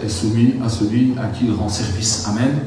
est soumis à celui à qui il rend service. Amen.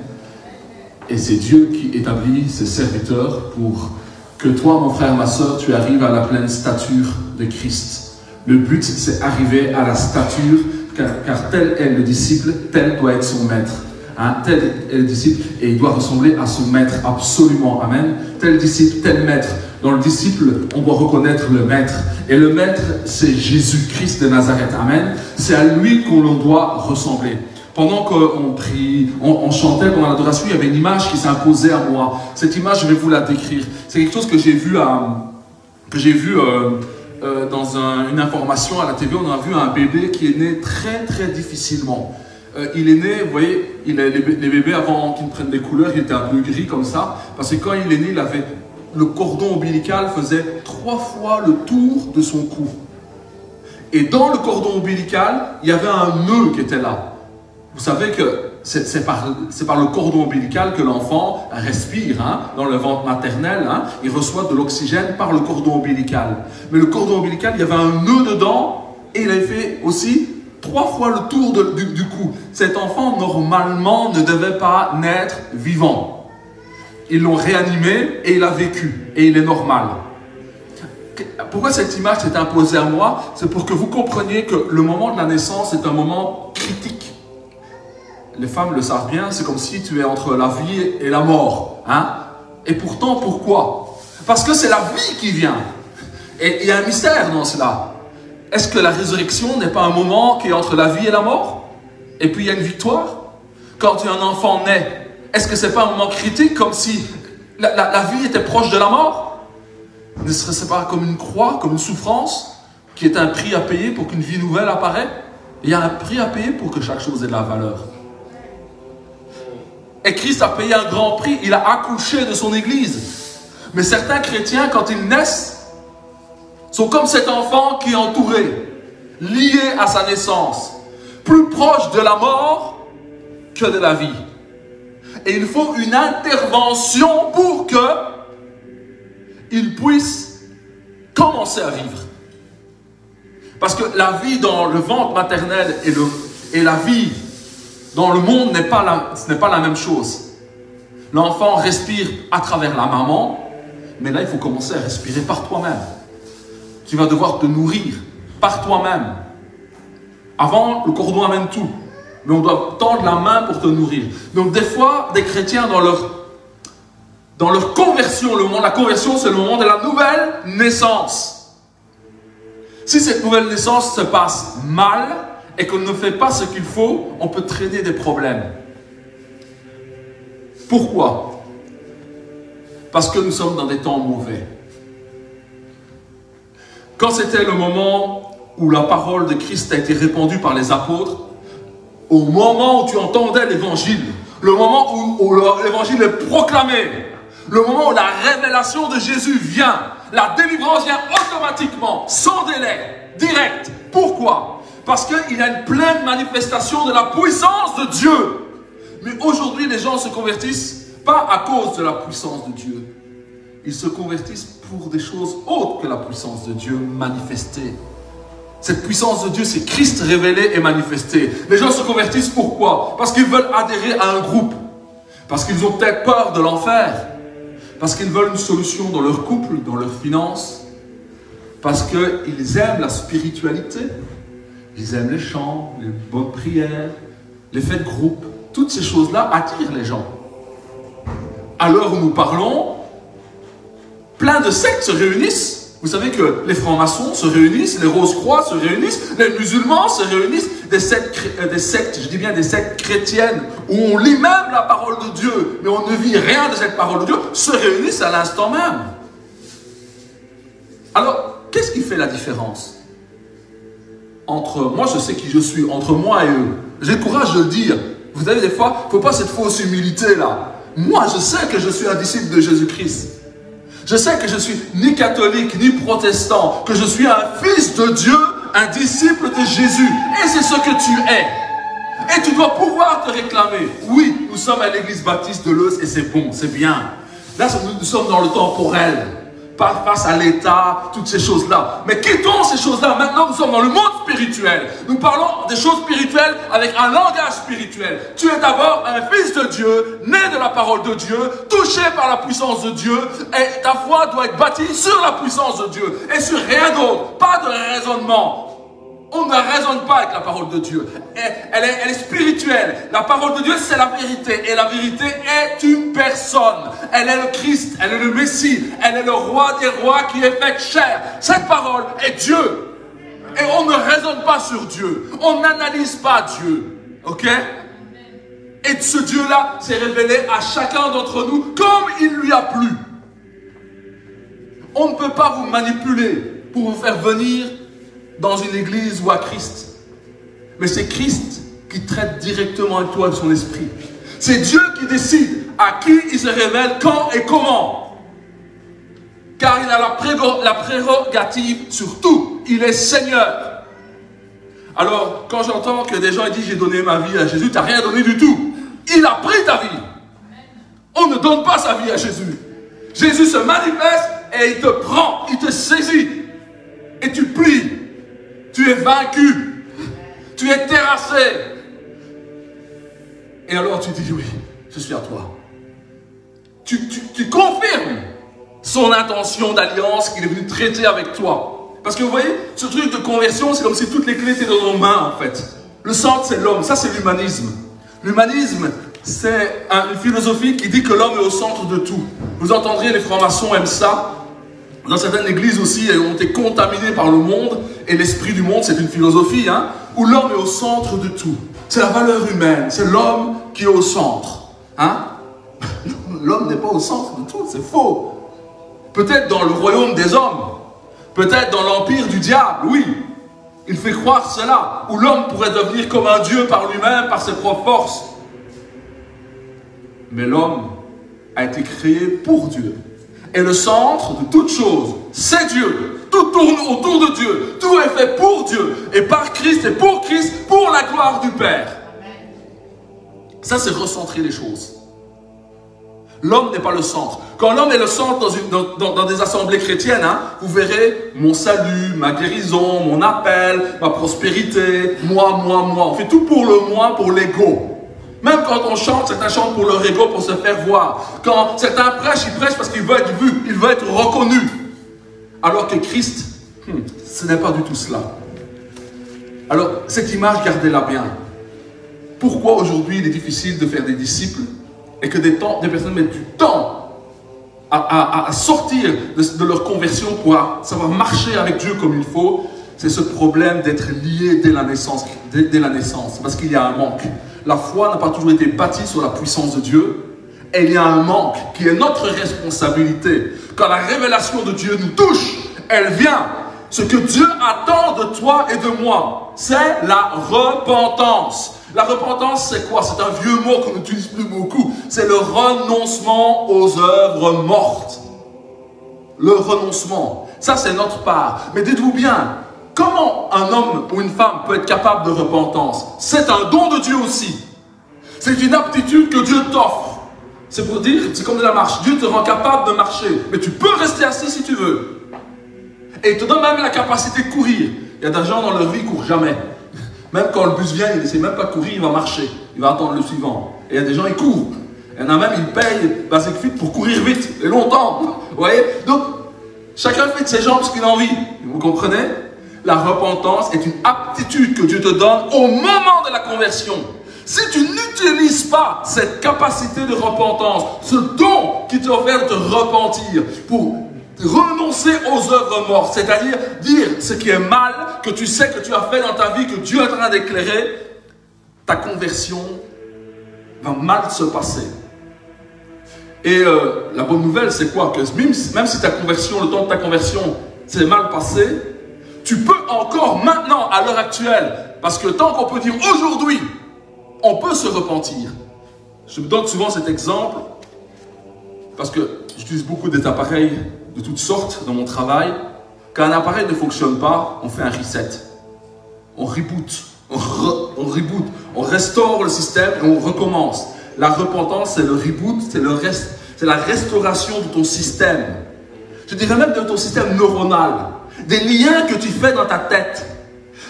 Et c'est Dieu qui établit ses serviteurs pour que toi, mon frère, ma soeur, tu arrives à la pleine stature de Christ. Le but, c'est arriver à la stature, car tel est le disciple, tel doit être son maître. Hein, tel est le disciple, et il doit ressembler à son maître, absolument. Amen. Tel disciple, tel maître. Dans le disciple, on doit reconnaître le maître. Et le maître, c'est Jésus-Christ de Nazareth. Amen. C'est à lui qu'on doit ressembler. Pendant qu'on prie, on chantait pendant l'adoration, il y avait une image qui s'imposait à moi. Cette image, je vais vous la décrire. C'est quelque chose que j'ai vu, dans une information à la TV. On a vu un bébé qui est né très très difficilement. Il est né, vous voyez, les bébés avant qu'ils ne prennent des couleurs, il était un peu gris comme ça. Parce que quand il est né, il avait le cordon ombilical faisait 3 fois le tour de son cou. Et dans le cordon ombilical, il y avait un nœud qui était là. Vous savez que c'est par le cordon ombilical que l'enfant respire, hein, dans le ventre maternel. Hein, il reçoit de l'oxygène par le cordon ombilical. Mais le cordon ombilical, il y avait un nœud dedans et il avait fait aussi 3 fois le tour du cou. Cet enfant, normalement, ne devait pas naître vivant. Ils l'ont réanimé et il a vécu. Et il est normal. Pourquoi cette image s'est imposée à moi? C'est pour que vous compreniez que le moment de la naissance est un moment critique. Les femmes le savent bien, c'est comme si tu es entre la vie et la mort. Hein? Et pourtant, pourquoi? Parce que c'est la vie qui vient. Et il y a un mystère dans cela. Est-ce que la résurrection n'est pas un moment qui est entre la vie et la mort? Et puis il y a une victoire? Quand un enfant naît, est-ce que ce n'est pas un moment critique, comme si la vie était proche de la mort? Ne serait-ce pas comme une croix, comme une souffrance, qui est un prix à payer pour qu'une vie nouvelle apparaisse? Il y a un prix à payer pour que chaque chose ait de la valeur. Et Christ a payé un grand prix, il a accouché de son Église. Mais certains chrétiens, quand ils naissent, sont comme cet enfant qui est entouré, lié à sa naissance, plus proche de la mort que de la vie. Et il faut une intervention pour qu'il puisse commencer à vivre. Parce que la vie dans le ventre maternel et la vie dans le monde ce n'est pas la même chose. L'enfant respire à travers la maman, mais là il faut commencer à respirer par toi-même. Tu vas devoir te nourrir par toi-même. Avant, le cordon amène tout. Mais on doit tendre la main pour te nourrir. Donc des fois, des chrétiens dans leur conversion, la conversion c'est le moment de la nouvelle naissance. Si cette nouvelle naissance se passe mal et qu'on ne fait pas ce qu'il faut, on peut traîner des problèmes. Pourquoi? Parce que nous sommes dans des temps mauvais. Quand c'était le moment où la parole de Christ a été répandue par les apôtres, au moment où tu entendais l'évangile, le moment où l'évangile est proclamé, le moment où la révélation de Jésus vient, la délivrance vient automatiquement, sans délai, direct. Pourquoi? Parce qu'il y a une pleine manifestation de la puissance de Dieu. Mais aujourd'hui, les gens se convertissent pas à cause de la puissance de Dieu. Ils se convertissent pour des choses autres que la puissance de Dieu manifestée. Cette puissance de Dieu, c'est Christ révélé et manifesté. Les gens se convertissent pourquoi? Parce qu'ils veulent adhérer à un groupe. Parce qu'ils ont peut-être peur de l'enfer. Parce qu'ils veulent une solution dans leur couple, dans leurs finances. Parce qu'ils aiment la spiritualité. Ils aiment les chants, les bonnes prières, les fêtes de groupe. Toutes ces choses-là attirent les gens. À l'heure où nous parlons, plein de sectes se réunissent. Vous savez que les francs-maçons se réunissent, les Rose-Croix se réunissent, les musulmans se réunissent, des sectes, je dis bien des sectes chrétiennes, où on lit même la parole de Dieu, mais on ne vit rien de cette parole de Dieu, se réunissent à l'instant même. Alors, qu'est-ce qui fait la différence entre moi, je sais qui je suis, entre moi et eux? J'ai le courage de le dire. Vous savez, des fois, il ne faut pas cette fausse humilité là. Moi, je sais que je suis un disciple de Jésus-Christ. Je sais que je suis ni catholique, ni protestant, que je suis un fils de Dieu, un disciple de Jésus. Et c'est ce que tu es. Et tu dois pouvoir te réclamer. Oui, nous sommes à l'église baptiste de Leuze et c'est bon, c'est bien. Là, nous sommes dans le temporel. pas face à l'État, toutes ces choses-là. Mais quittons ces choses-là. Maintenant, nous sommes dans le monde spirituel. Nous parlons des choses spirituelles avec un langage spirituel. Tu es d'abord un fils de Dieu, né de la parole de Dieu, touché par la puissance de Dieu, et ta foi doit être bâtie sur la puissance de Dieu et sur rien d'autre. Pas de raisonnement. On ne raisonne pas avec la parole de Dieu. Elle est spirituelle. La parole de Dieu, c'est la vérité. Et la vérité est une personne. Elle est le Christ. Elle est le Messie. Elle est le roi des rois qui est fait chair. Cette parole est Dieu. Et on ne raisonne pas sur Dieu. On n'analyse pas Dieu. Ok? Et ce Dieu-là s'est révélé à chacun d'entre nous comme il lui a plu. On ne peut pas vous manipuler pour vous faire venir dans une église ou à Christ. Mais c'est Christ qui traite directement avec toi de son esprit. C'est Dieu qui décide à qui il se révèle, quand et comment. Car il a la prérogative sur tout. Il est Seigneur. Alors, quand j'entends que des gens disent j'ai donné ma vie à Jésus, tu n'as rien donné du tout. Il a pris ta vie. On ne donne pas sa vie à Jésus. Jésus se manifeste et il te prend, il te saisit. Et tu plies. Tu es vaincu. Tu es terrassé. Et alors tu dis oui, je suis à toi. Tu confirmes son intention d'alliance qu'il est venu traiter avec toi. Parce que vous voyez, ce truc de conversion, c'est comme si toutes les clés étaient dans nos mains en fait. Le centre, c'est l'homme. Ça, c'est l'humanisme. L'humanisme, c'est une philosophie qui dit que l'homme est au centre de tout. Vous entendrez, les francs-maçons aiment ça. Dans certaines églises aussi, elles ont été contaminées par le monde. Et l'esprit du monde, c'est une philosophie, hein, où l'homme est au centre de tout. C'est la valeur humaine. C'est l'homme qui est au centre. Hein? L'homme n'est pas au centre de tout, c'est faux. Peut-être dans le royaume des hommes. Peut-être dans l'empire du diable, oui. Il fait croire cela. Où l'homme pourrait devenir comme un dieu par lui-même, par ses propres forces. Mais l'homme a été créé pour Dieu. Et le centre de toute chose, c'est Dieu. Tout tourne autour de Dieu. Tout est fait pour Dieu. Et par Christ et pour Christ, pour la gloire du Père. Ça, c'est recentrer les choses. L'homme n'est pas le centre. Quand l'homme est le centre dans des assemblées chrétiennes, hein, vous verrez mon salut, ma guérison, mon appel, ma prospérité, moi. On fait tout pour le moi, pour l'ego. Même quand on chante, certains chantent pour leur ego, pour se faire voir. Quand certains prêchent, ils prêchent parce qu'ils veulent être vus, ils veulent être reconnus. Alors que Christ, ce n'est pas du tout cela. Alors, cette image, gardez-la bien. Pourquoi aujourd'hui il est difficile de faire des disciples et que des personnes mettent du temps à sortir de leur conversion pour savoir marcher avec Dieu comme il faut? C'est ce problème d'être lié dès la naissance, parce qu'il y a un manque. La foi n'a pas toujours été bâtie sur la puissance de Dieu. Et il y a un manque qui est notre responsabilité. Quand la révélation de Dieu nous touche, elle vient. Ce que Dieu attend de toi et de moi, c'est la repentance. La repentance, c'est quoi? C'est un vieux mot qu'on n'utilise plus beaucoup. C'est le renoncement aux œuvres mortes. Le renoncement. Ça, c'est notre part. Mais dites-vous bien, comment un homme ou une femme peut être capable de repentance? C'est un don de Dieu aussi. C'est une aptitude que Dieu t'offre. C'est pour dire, c'est comme de la marche. Dieu te rend capable de marcher. Mais tu peux rester assis si tu veux. Et il te donne même la capacité de courir. Il y a des gens dans leur vie qui ne courent jamais. Même quand le bus vient, il ne sait même pas courir, il va marcher. Il va attendre le suivant. Et il y a des gens, ils courent. Il y en a même, ils payent Basic Fit pour courir vite et longtemps. Vous voyez? Donc, chacun fait de ses jambes ce qu'il a envie. Vous comprenez? La repentance est une aptitude que Dieu te donne au moment de la conversion. Si tu n'utilises pas cette capacité de repentance, ce don qui t'est offert de te repentir pour renoncer aux œuvres mortes, c'est-à-dire dire ce qui est mal, que tu sais que tu as fait dans ta vie, que Dieu est en train d'éclairer, ta conversion va mal se passer. Et la bonne nouvelle, c'est quoi? Que même si ta conversion, le temps de ta conversion s'est mal passé, tu peux encore maintenant, à l'heure actuelle, parce que tant qu'on peut dire aujourd'hui, on peut se repentir. Je me donne souvent cet exemple, parce que j'utilise beaucoup d'appareils de toutes sortes dans mon travail. Quand un appareil ne fonctionne pas, on fait un reset. On reboot. On reboot. On restaure le système et on recommence. La repentance, c'est le reboot, c'est la restauration de ton système. je dirais même de ton système neuronal, des liens que tu fais dans ta tête,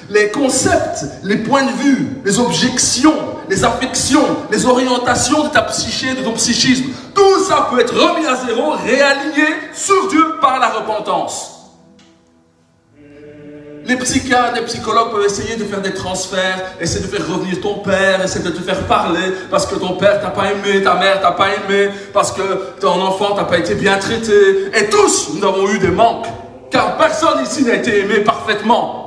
les concepts, les points de vue, les objections, les affections, les orientations de ta psyché, de ton psychisme. Tout ça peut être remis à zéro, réaligné sur Dieu par la repentance. Les psychiatres, les psychologues peuvent essayer de faire des transferts, essayer de faire revenir ton père, essayer de te faire parler parce que ton père t'a pas aimé, ta mère t'a pas aimé, parce que ton enfant t'a pas été bien traité. Et tous, nous avons eu des manques, car personne ici n'a été aimé parfaitement.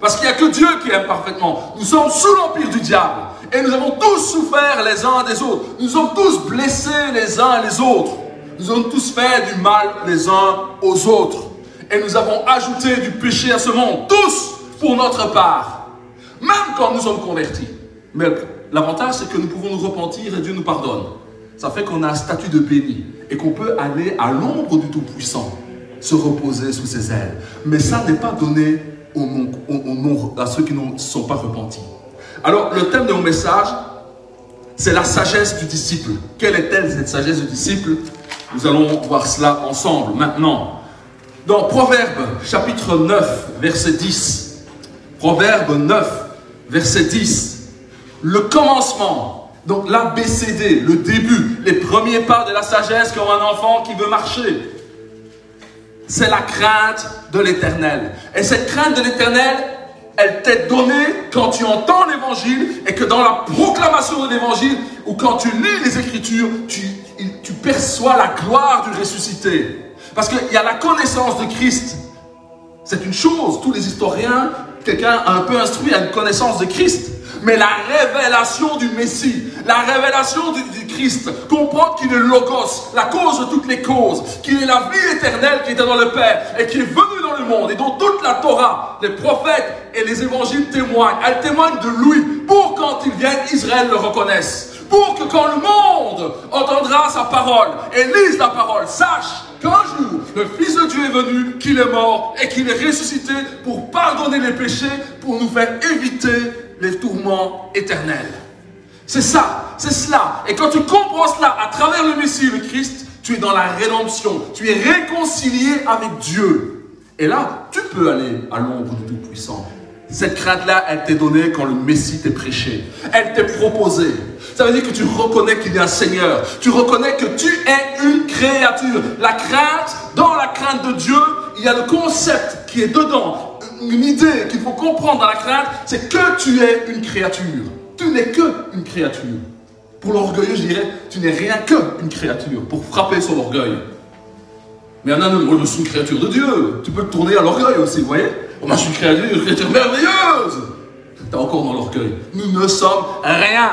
Parce qu'il n'y a que Dieu qui aime parfaitement. Nous sommes sous l'empire du diable. Et nous avons tous souffert les uns des autres. Nous sommes tous blessés les uns les autres. Nous avons tous fait du mal les uns aux autres. Et nous avons ajouté du péché à ce monde. Tous pour notre part. Même quand nous sommes convertis. Mais l'avantage, c'est que nous pouvons nous repentir et Dieu nous pardonne. Ça fait qu'on a un statut de béni. Et qu'on peut aller à l'ombre du Tout-Puissant. Se reposer sous ses ailes. Mais ça n'est pas donné à ceux qui ne sont pas repentis. Alors, le thème de mon message, c'est la sagesse du disciple. Quelle est-elle, cette sagesse du disciple? Nous allons voir cela ensemble maintenant. Dans Proverbe, chapitre 9, verset 10. Proverbe 9, verset 10. Le commencement, donc l'ABCD, le début, les premiers pas de la sagesse comme un enfant qui veut marcher. C'est la crainte de l'Éternel. Et cette crainte de l'Éternel, elle t'est donnée quand tu entends l'Évangile et que dans la proclamation de l'Évangile ou quand tu lis les Écritures, tu perçois la gloire du ressuscité. Parce qu'il y a la connaissance de Christ. C'est une chose, tous les historiens, quelqu'un un peu instruit a une connaissance de Christ. Mais la révélation du Messie, la révélation du Christ, comprendre qu'il est le Logos, la cause de toutes les causes, qu'il est la vie éternelle qui était dans le Père et qui est venu dans le monde et dont toute la Torah, les prophètes et les évangiles témoignent. Elles témoignent de lui pour quand il vienne, Israël le reconnaisse. Pour que quand le monde entendra sa parole et lise la parole, sache qu'un jour, le Fils de Dieu est venu, qu'il est mort et qu'il est ressuscité pour pardonner les péchés, pour nous faire éviter les tourments éternels. C'est ça, c'est cela. Et quand tu comprends cela à travers le Messie, le Christ, tu es dans la rédemption. Tu es réconcilié avec Dieu. Et là, tu peux aller à l'ombre du Tout-Puissant. Cette crainte-là, elle t'est donnée quand le Messie t'est prêché. Elle t'est proposée. Ça veut dire que tu reconnais qu'il y a un Seigneur. Tu reconnais que tu es une créature. La crainte, dans la crainte de Dieu, il y a le concept qui est dedans. Une idée qu'il faut comprendre dans la crainte, c'est que tu es une créature. Tu n'es que une créature. Pour l'orgueilleux, je dirais, tu n'es rien que une créature, pour frapper son orgueil. Mais il y en a, moi je suis une créature de Dieu. Tu peux te tourner à l'orgueil aussi, vous voyez? Moi je suis une créature merveilleuse. Tu es encore dans l'orgueil. Nous ne sommes rien.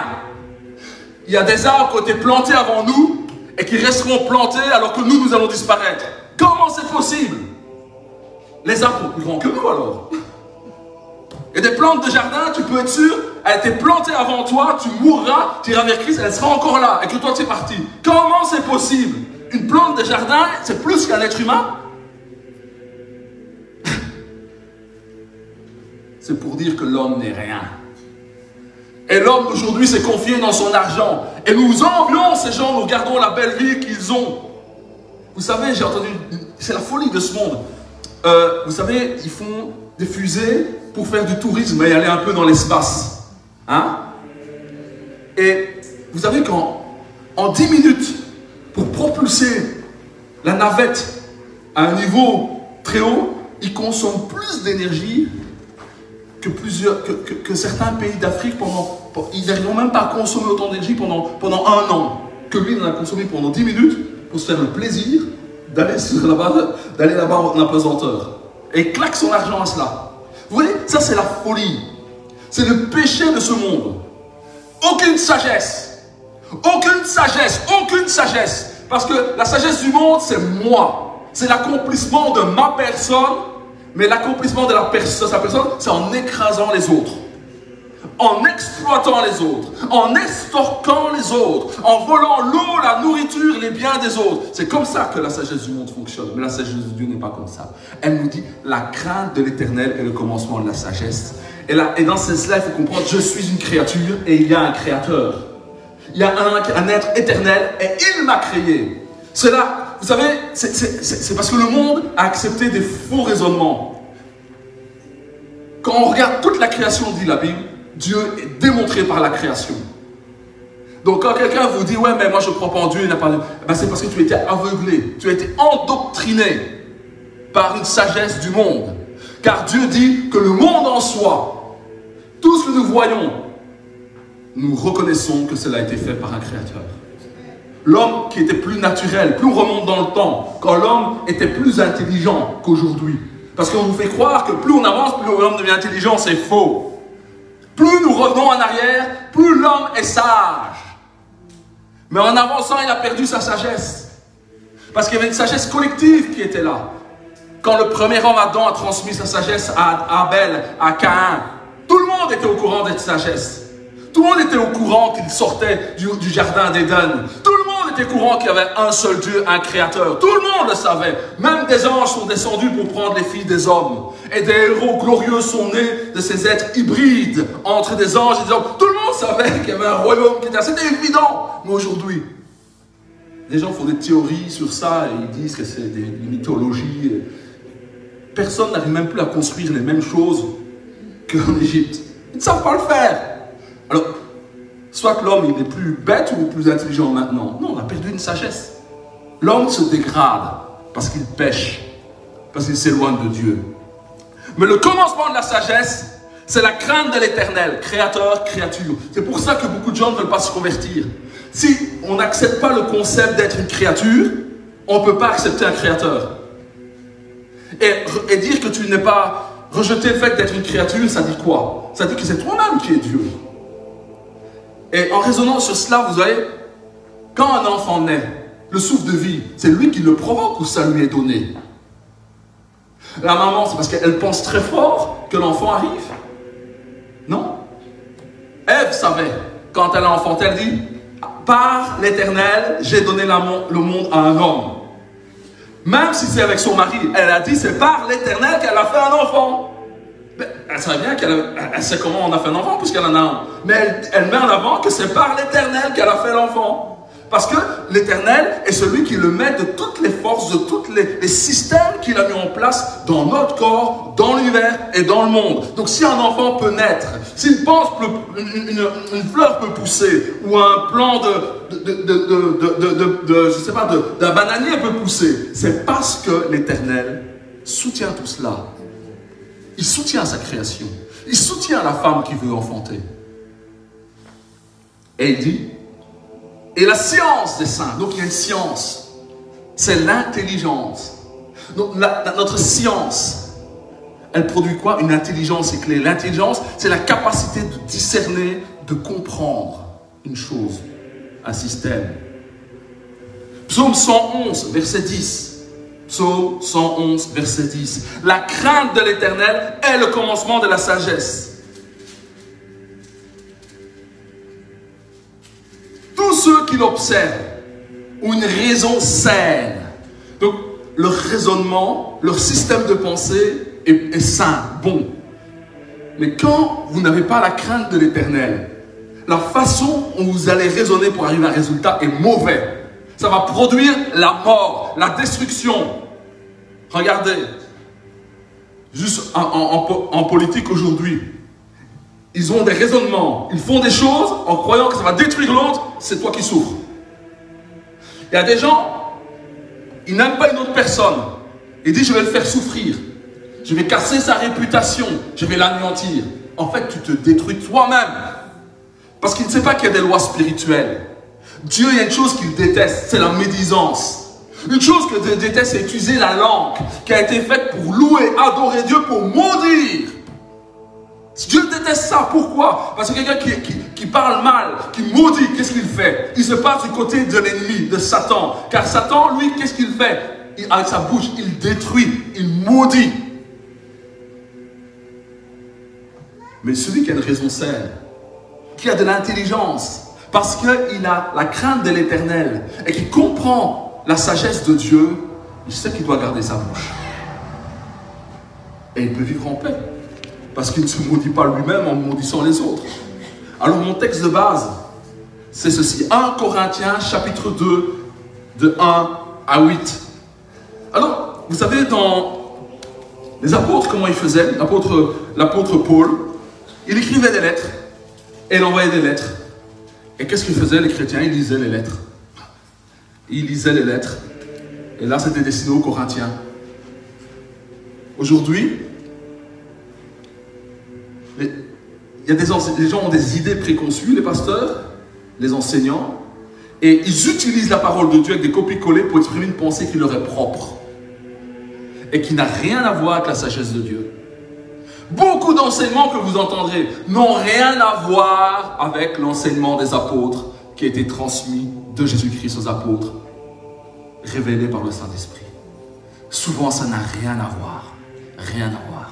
Il y a des arbres qui ont été plantés avant nous et qui resteront plantés alors que nous allons disparaître. Comment c'est possible? Les arbres sont plus grands que nous alors. Il y a des plantes de jardin, tu peux être sûr, elle a été plantée avant toi, tu mourras, tu iras vers Christ, elle sera encore là et que toi tu es parti. Comment c'est possible? Une plante de jardin, c'est plus qu'un être humain? C'est pour dire que l'homme n'est rien. Et l'homme d'aujourd'hui s'est confié dans son argent. Et nous envions ces gens, nous regardons la belle vie qu'ils ont. Vous savez, j'ai entendu, c'est la folie de ce monde. Vous savez, ils font des fusées pour faire du tourisme et aller un peu dans l'espace. Hein? Et vous savez qu'en 10 minutes, pour propulser la navette à un niveau très haut, ils consomment plus d'énergie que certains pays d'Afrique ils n'arrivent même pas à consommer autant d'énergie pendant 1 an. Que lui, il en a consommé pendant 10 minutes pour se faire le plaisir d'aller là-bas en apesanteur. Et il claque son argent à cela. Vous voyez, ça c'est la folie. C'est le péché de ce monde. Aucune sagesse. Aucune sagesse. Aucune sagesse. Parce que la sagesse du monde, c'est moi. C'est l'accomplissement de ma personne. Mais l'accomplissement de sa personne, c'est en écrasant les autres. En exploitant les autres. En extorquant les autres. En volant l'eau, la nourriture, les biens des autres. C'est comme ça que la sagesse du monde fonctionne. Mais la sagesse de Dieu n'est pas comme ça. Elle nous dit, la crainte de l'Éternel est le commencement de la sagesse. Et dans cela, il faut comprendre, je suis une créature et il y a un créateur. Il y a un être éternel et il m'a créé. Cela vous savez, c'est parce que le monde a accepté des faux raisonnements. Quand on regarde toute la création, dit la Bible, Dieu est démontré par la création. Donc quand quelqu'un vous dit, ouais, mais moi je ne crois pas en Dieu, il n'a pas de... Ben, c'est parce que tu as été aveuglé, tu as été endoctriné par une sagesse du monde. Car Dieu dit que le monde en soi, tout ce que nous voyons, nous reconnaissons que cela a été fait par un créateur. L'homme qui était plus naturel, plus on remonte dans le temps, quand l'homme était plus intelligent qu'aujourd'hui. Parce qu'on nous fait croire que plus on avance, plus l'homme devient intelligent, c'est faux. Plus nous revenons en arrière, plus l'homme est sage. Mais en avançant, il a perdu sa sagesse. Parce qu'il y avait une sagesse collective qui était là. Quand le premier homme, Adam, a transmis sa sagesse à Abel, à Caïn, tout le monde était au courant de cette sagesse. Tout le monde était au courant qu'il sortait du jardin d'Éden. Tout le monde était au courant qu'il y avait un seul Dieu, un créateur. Tout le monde le savait. Même des anges sont descendus pour prendre les filles des hommes. Et des héros glorieux sont nés de ces êtres hybrides entre des anges et des hommes. Tout le monde savait qu'il y avait un royaume qui était... C'était évident. Mais aujourd'hui, les gens font des théories sur ça et ils disent que c'est des mythologies. Personne n'arrive même plus à construire les mêmes choses qu'en Égypte. Ils ne savent pas le faire. Alors, soit que l'homme il est plus bête ou plus intelligent maintenant. Non, on a perdu une sagesse. L'homme se dégrade parce qu'il pêche, parce qu'il s'éloigne de Dieu. Mais le commencement de la sagesse, c'est la crainte de l'Éternel, créateur, créature. C'est pour ça que beaucoup de gens ne veulent pas se convertir. Si on n'accepte pas le concept d'être une créature, on ne peut pas accepter un créateur. Et dire que tu n'es pas rejeté le fait d'être une créature, ça dit quoi? Ça dit que c'est toi-même qui es Dieu. Et en raisonnant sur cela, vous voyez, quand un enfant naît, le souffle de vie, c'est lui qui le provoque ou ça lui est donné? La maman, c'est parce qu'elle pense très fort que l'enfant arrive? Non. Ève savait, quand elle a enfanté, elle dit, par l'Éternel, j'ai donné le monde à un homme. Même si c'est avec son mari, elle a dit, c'est par l'Éternel qu'elle a fait un enfant. Elle savait bien elle sait comment on a fait un enfant puisqu'elle en a un. Mais elle met en avant que c'est par l'Éternel qu'elle a fait l'enfant. Parce que l'Éternel est celui qui le met de toutes les forces, de tous les systèmes qu'il a mis en place dans notre corps, dans l'univers et dans le monde. Donc si un enfant peut naître, si une plante, une fleur peut pousser, ou un plant je sais pas, d'un bananier peut pousser, c'est parce que l'Éternel soutient tout cela. Il soutient sa création. Il soutient la femme qui veut enfanter. Et il dit, et la science des saints, donc il y a une science, c'est l'intelligence. Donc notre science, elle produit quoi? Une intelligence éclairée. L'intelligence, c'est la capacité de discerner, de comprendre une chose, un système. Psaume 111, verset 10. Psaume 111, verset 10. La crainte de l'Éternel est le commencement de la sagesse. Tous ceux qui l'observent ont une raison saine. Donc, leur raisonnement, leur système de pensée est sain, bon. Mais quand vous n'avez pas la crainte de l'Éternel, la façon dont vous allez raisonner pour arriver à un résultat est mauvais. Ça va produire la mort, la destruction. Regardez, juste en politique aujourd'hui, ils ont des raisonnements, ils font des choses en croyant que ça va détruire l'autre, c'est toi qui souffres. Il y a des gens, ils n'aiment pas une autre personne. Ils disent, je vais le faire souffrir. Je vais casser sa réputation, je vais l'anéantir. En fait, tu te détruis toi-même. Parce qu'il ne sait pas qu'il y a des lois spirituelles. Dieu, il y a une chose qu'il déteste, c'est la médisance. Une chose que Dieu déteste, c'est utiliser la langue qui a été faite pour louer, adorer Dieu, pour maudire. Dieu déteste ça. Pourquoi? Parce que quelqu'un qui parle mal, qui maudit, qu'est-ce qu'il fait? Il se passe du côté de l'ennemi, de Satan. Car Satan, lui, qu'est-ce qu'il fait? Avec sa bouche, il détruit, il maudit. Mais celui qui a une raison saine, qui a de l'intelligence, parce qu'il a la crainte de l'Éternel et qui comprend la sagesse de Dieu, il sait qu'il doit garder sa bouche. Et il peut vivre en paix. Parce qu'il ne se maudit pas lui-même en maudissant les autres. Alors mon texte de base, c'est ceci. 1 Corinthiens chapitre 2, de 1 à 8. Alors, vous savez, dans les apôtres, comment ils faisaient? L'apôtre Paul, il écrivait des lettres et il envoyait des lettres. Et qu'est-ce qu'ils faisaient les chrétiens? Ils lisaient les lettres. Ils lisaient les lettres. Et là, c'était destiné aux Corinthiens. Aujourd'hui, il y a les gens ont des idées préconçues, les pasteurs, les enseignants, et ils utilisent la parole de Dieu avec des copies-collées pour exprimer une pensée qui leur est propre et qui n'a rien à voir avec la sagesse de Dieu. Beaucoup d'enseignements que vous entendrez n'ont rien à voir avec l'enseignement des apôtres qui a été transmis de Jésus-Christ aux apôtres, révélé par le Saint-Esprit. Souvent, ça n'a rien à voir. Rien à voir.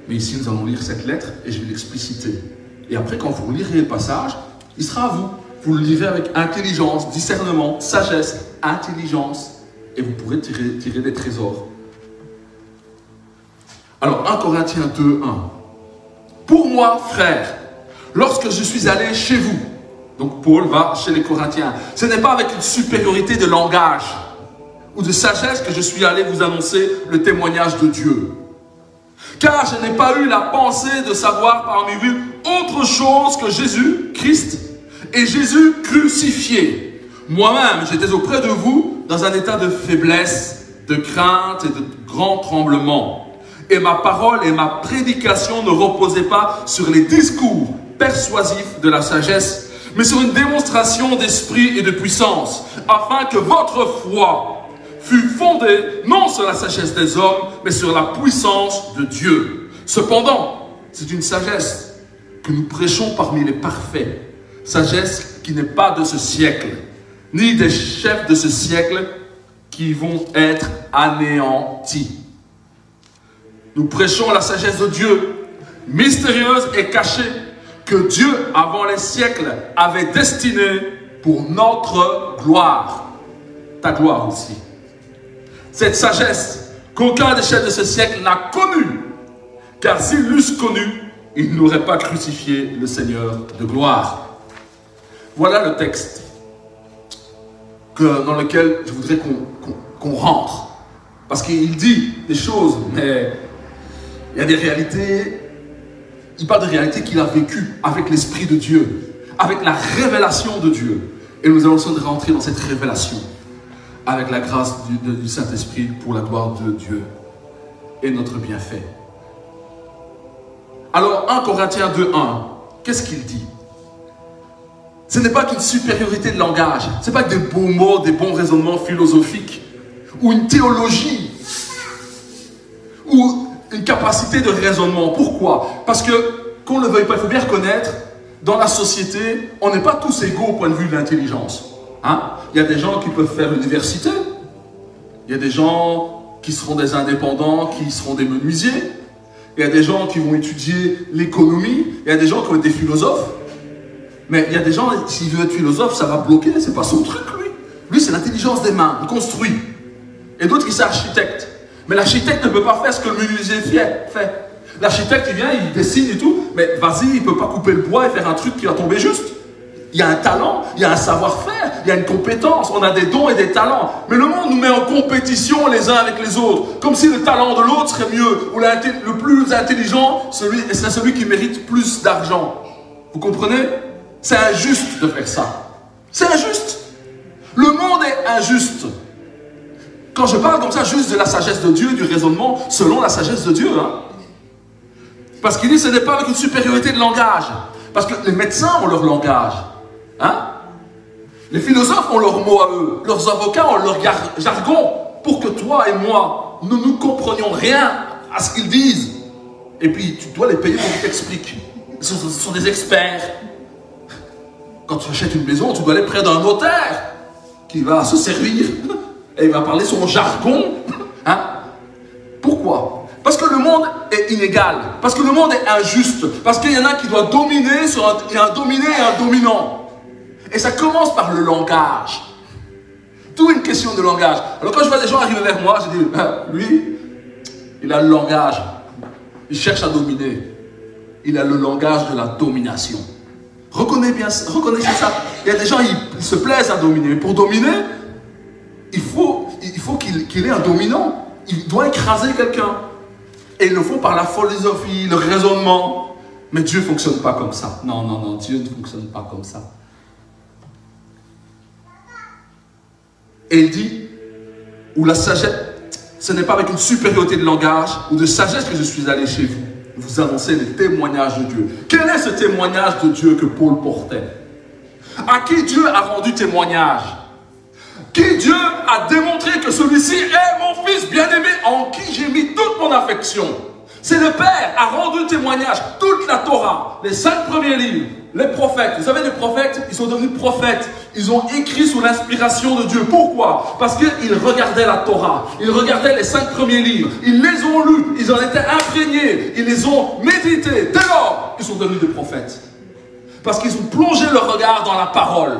Mais ici, nous allons lire cette lettre et je vais l'expliciter. Et après, quand vous lirez le passage, il sera à vous. Vous le lirez avec intelligence, discernement, sagesse, intelligence, et vous pourrez tirer des trésors. Alors, 1 Corinthiens 2, 1. Pour moi, frères, lorsque je suis allé chez vous, donc Paul va chez les Corinthiens, ce n'est pas avec une supériorité de langage ou de sagesse que je suis allé vous annoncer le témoignage de Dieu. Car je n'ai pas eu la pensée de savoir parmi vous autre chose que Jésus, Christ, et Jésus crucifié. Moi-même, j'étais auprès de vous dans un état de faiblesse, de crainte et de grand tremblement. Et ma parole et ma prédication ne reposaient pas sur les discours persuasifs de la sagesse, mais sur une démonstration d'esprit et de puissance, afin que votre foi fut fondée non sur la sagesse des hommes, mais sur la puissance de Dieu. Cependant, c'est une sagesse que nous prêchons parmi les parfaits, sagesse qui n'est pas de ce siècle, ni des chefs de ce siècle qui vont être anéantis. Nous prêchons la sagesse de Dieu, mystérieuse et cachée, que Dieu, avant les siècles, avait destinée pour notre gloire. Ta gloire aussi. Cette sagesse qu'aucun des chefs de ce siècle n'a connue, car s'ils l'eussent connue, ils n'auraient pas crucifié le Seigneur de gloire. Voilà le texte dans lequel je voudrais qu'on rentre. Parce qu'il dit des choses, mais il y a des réalités. Il parle de réalités qu'il a vécues avec l'Esprit de Dieu, avec la révélation de Dieu. Et nous allons rentrer dans cette révélation avec la grâce du Saint-Esprit pour la gloire de Dieu et notre bienfait. Alors, 1 Corinthiens 2, 1, qu'est-ce qu'il dit? Ce n'est pas qu'une supériorité de langage, ce n'est pas que des beaux mots, des bons raisonnements philosophiques, ou une théologie, ou une capacité de raisonnement. Pourquoi? Parce que, qu'on ne le veuille pas, il faut bien reconnaître, dans la société, on n'est pas tous égaux au point de vue de l'intelligence. Hein? Il y a des gens qui peuvent faire l'université, il y a des gens qui seront des indépendants, qui seront des menuisiers, il y a des gens qui vont étudier l'économie, il y a des gens qui vont être des philosophes. Mais il y a des gens, s'il veut être philosophe, ça va bloquer, c'est pas son truc, lui. Lui, c'est l'intelligence des mains, il construit. Et d'autres qui sont architectes. Mais l'architecte ne peut pas faire ce que le menuisier fait. L'architecte, il vient, il dessine et tout, mais vas-y, il ne peut pas couper le bois et faire un truc qui va tomber juste. Il y a un talent, il y a un savoir-faire, il y a une compétence, on a des dons et des talents. Mais le monde nous met en compétition les uns avec les autres, comme si le talent de l'autre serait mieux, ou le plus intelligent, c'est celui qui mérite plus d'argent. Vous comprenez? C'est injuste de faire ça. C'est injuste. Le monde est injuste. Quand je parle comme ça, juste de la sagesse de Dieu, du raisonnement, selon la sagesse de Dieu. Hein? Parce qu'il dit, ce n'est pas avec une supériorité de langage. Parce que les médecins ont leur langage. Hein? Les philosophes ont leurs mots à eux. Leurs avocats ont leur jargon. Pour que toi et moi, nous ne comprenions rien à ce qu'ils disent. Et puis, tu dois les payer pour qu'ils t'expliquent. Ce sont des experts. Quand tu achètes une maison, tu dois aller près d'un notaire qui va se servir et il va parler son jargon. Hein? Pourquoi? Parce que le monde est inégal. Parce que le monde est injuste. Parce qu'il y en a qui doivent dominer il y a un dominé et un dominant. Et ça commence par le langage. Tout une question de langage. Alors quand je vois des gens arriver vers moi, je dis, lui, il a le langage. Il cherche à dominer. Il a le langage de la domination. Reconnaissez ça. Il y a des gens, ils se plaisent à dominer. Mais pour dominer, il faut qu'il ait un dominant. Il doit écraser quelqu'un. Et ils le font par la philosophie, le raisonnement. Mais Dieu ne fonctionne pas comme ça. Non, non, non, Dieu ne fonctionne pas comme ça. Et il dit, ou la sagesse, ce n'est pas avec une supériorité de langage ou de sagesse que je suis allé chez vous. Vous annoncez les témoignages de Dieu. Quel est ce témoignage de Dieu que Paul portait? À qui Dieu a rendu témoignage? Qui Dieu a démontré que celui-ci est mon fils bien-aimé en qui j'ai mis toute mon affection. C'est le Père a rendu témoignage. Toute la Torah, les 5 premiers livres, les prophètes. Vous savez, les prophètes, ils sont devenus prophètes. Ils ont écrit sous l'inspiration de Dieu. Pourquoi? Parce qu'ils regardaient la Torah. Ils regardaient les 5 premiers livres. Ils les ont lus. Ils en étaient imprégnés. Ils les ont médités. Dès lors, ils sont devenus des prophètes. Parce qu'ils ont plongé leur regard dans la parole.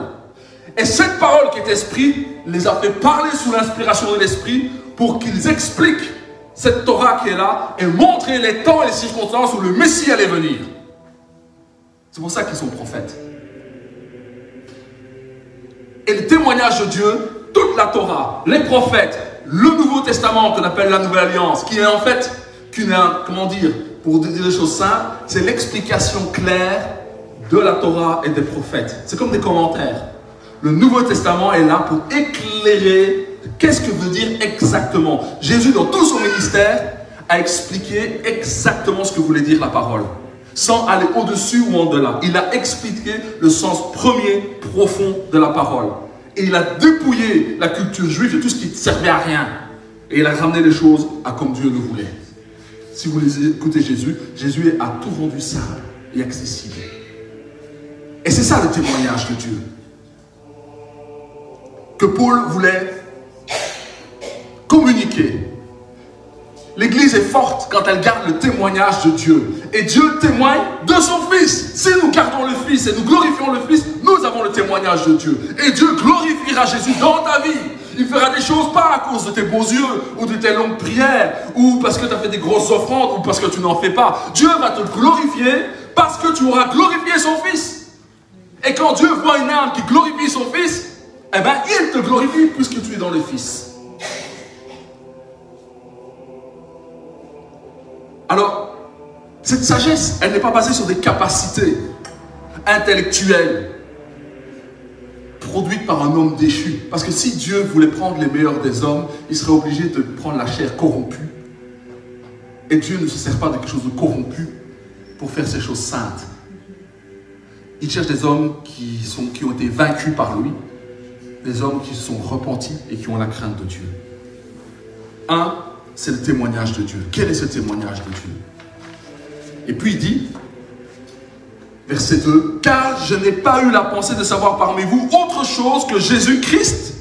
Et cette parole qui est esprit les a fait parler sous l'inspiration de l'esprit pour qu'ils expliquent cette Torah qui est là et montrer les temps et les circonstances où le Messie allait venir. C'est pour ça qu'ils sont prophètes. Et le témoignage de Dieu, toute la Torah, les prophètes, le Nouveau Testament qu'on appelle la Nouvelle Alliance, qui est en fait, comment dire, pour dire des choses simples, c'est l'explication claire de la Torah et des prophètes. C'est comme des commentaires. Le Nouveau Testament est là pour éclairer qu'est-ce que veut dire exactement. Jésus, dans tout son ministère, a expliqué exactement ce que voulait dire la parole, sans aller au-dessus ou en-delà. Il a expliqué le sens premier, profond de la parole. Et il a dépouillé la culture juive de tout ce qui ne servait à rien. Et il a ramené les choses à comme Dieu le voulait. Si vous écoutez Jésus, Jésus a tout rendu simple et accessible. Et c'est ça le témoignage de Dieu. Que Paul voulait communiquer. L'Église est forte quand elle garde le témoignage de Dieu. Et Dieu témoigne de son Fils. Si nous gardons le Fils et nous glorifions le Fils, nous avons le témoignage de Dieu. Et Dieu glorifiera Jésus dans ta vie. Il fera des choses pas à cause de tes beaux yeux ou de tes longues prières ou parce que tu as fait des grosses offrandes ou parce que tu n'en fais pas. Dieu va te glorifier parce que tu auras glorifié son Fils. Et quand Dieu voit une âme qui glorifie son Fils, eh bien, il te glorifie puisque tu es dans le Fils. Alors, cette sagesse, elle n'est pas basée sur des capacités intellectuelles produites par un homme déchu. Parce que si Dieu voulait prendre les meilleurs des hommes, il serait obligé de prendre la chair corrompue. Et Dieu ne se sert pas de quelque chose de corrompu pour faire ces choses saintes. Il cherche des hommes qui ont été vaincus par lui, des hommes qui se sont repentis et qui ont la crainte de Dieu. Un, c'est le témoignage de Dieu. Quel est ce témoignage de Dieu? Et puis il dit, verset 2, « Car je n'ai pas eu la pensée de savoir parmi vous autre chose que Jésus-Christ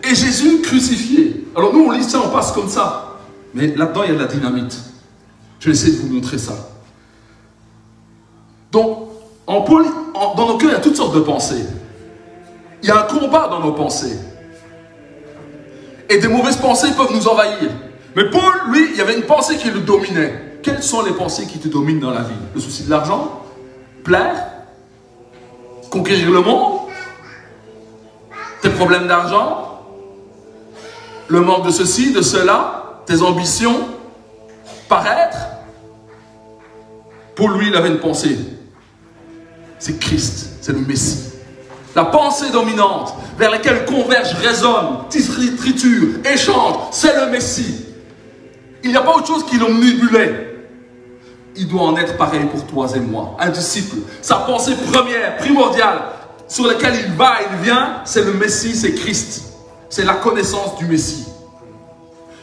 et Jésus crucifié. » Alors nous, on lit ça, on passe comme ça. Mais là-dedans, il y a de la dynamite. Je vais essayer de vous montrer ça. Donc, dans nos cœurs, il y a toutes sortes de pensées. Il y a un combat dans nos pensées. Et des mauvaises pensées peuvent nous envahir. Mais Paul, lui, il y avait une pensée qui le dominait. Quelles sont les pensées qui te dominent dans la vie? Le souci de l'argent? Plaire? Conquérir le monde? Tes problèmes d'argent? Le manque de ceci, de cela? Tes ambitions? Paraître? Pour lui, il avait une pensée. C'est Christ, c'est le Messie. La pensée dominante vers laquelle converge, résonne, triture, échange, c'est le Messie. Il n'y a pas autre chose qui l'omnibulait. Il doit en être pareil pour toi et moi. Un disciple, sa pensée première, primordiale, sur laquelle il va, il vient, c'est le Messie, c'est Christ. C'est la connaissance du Messie.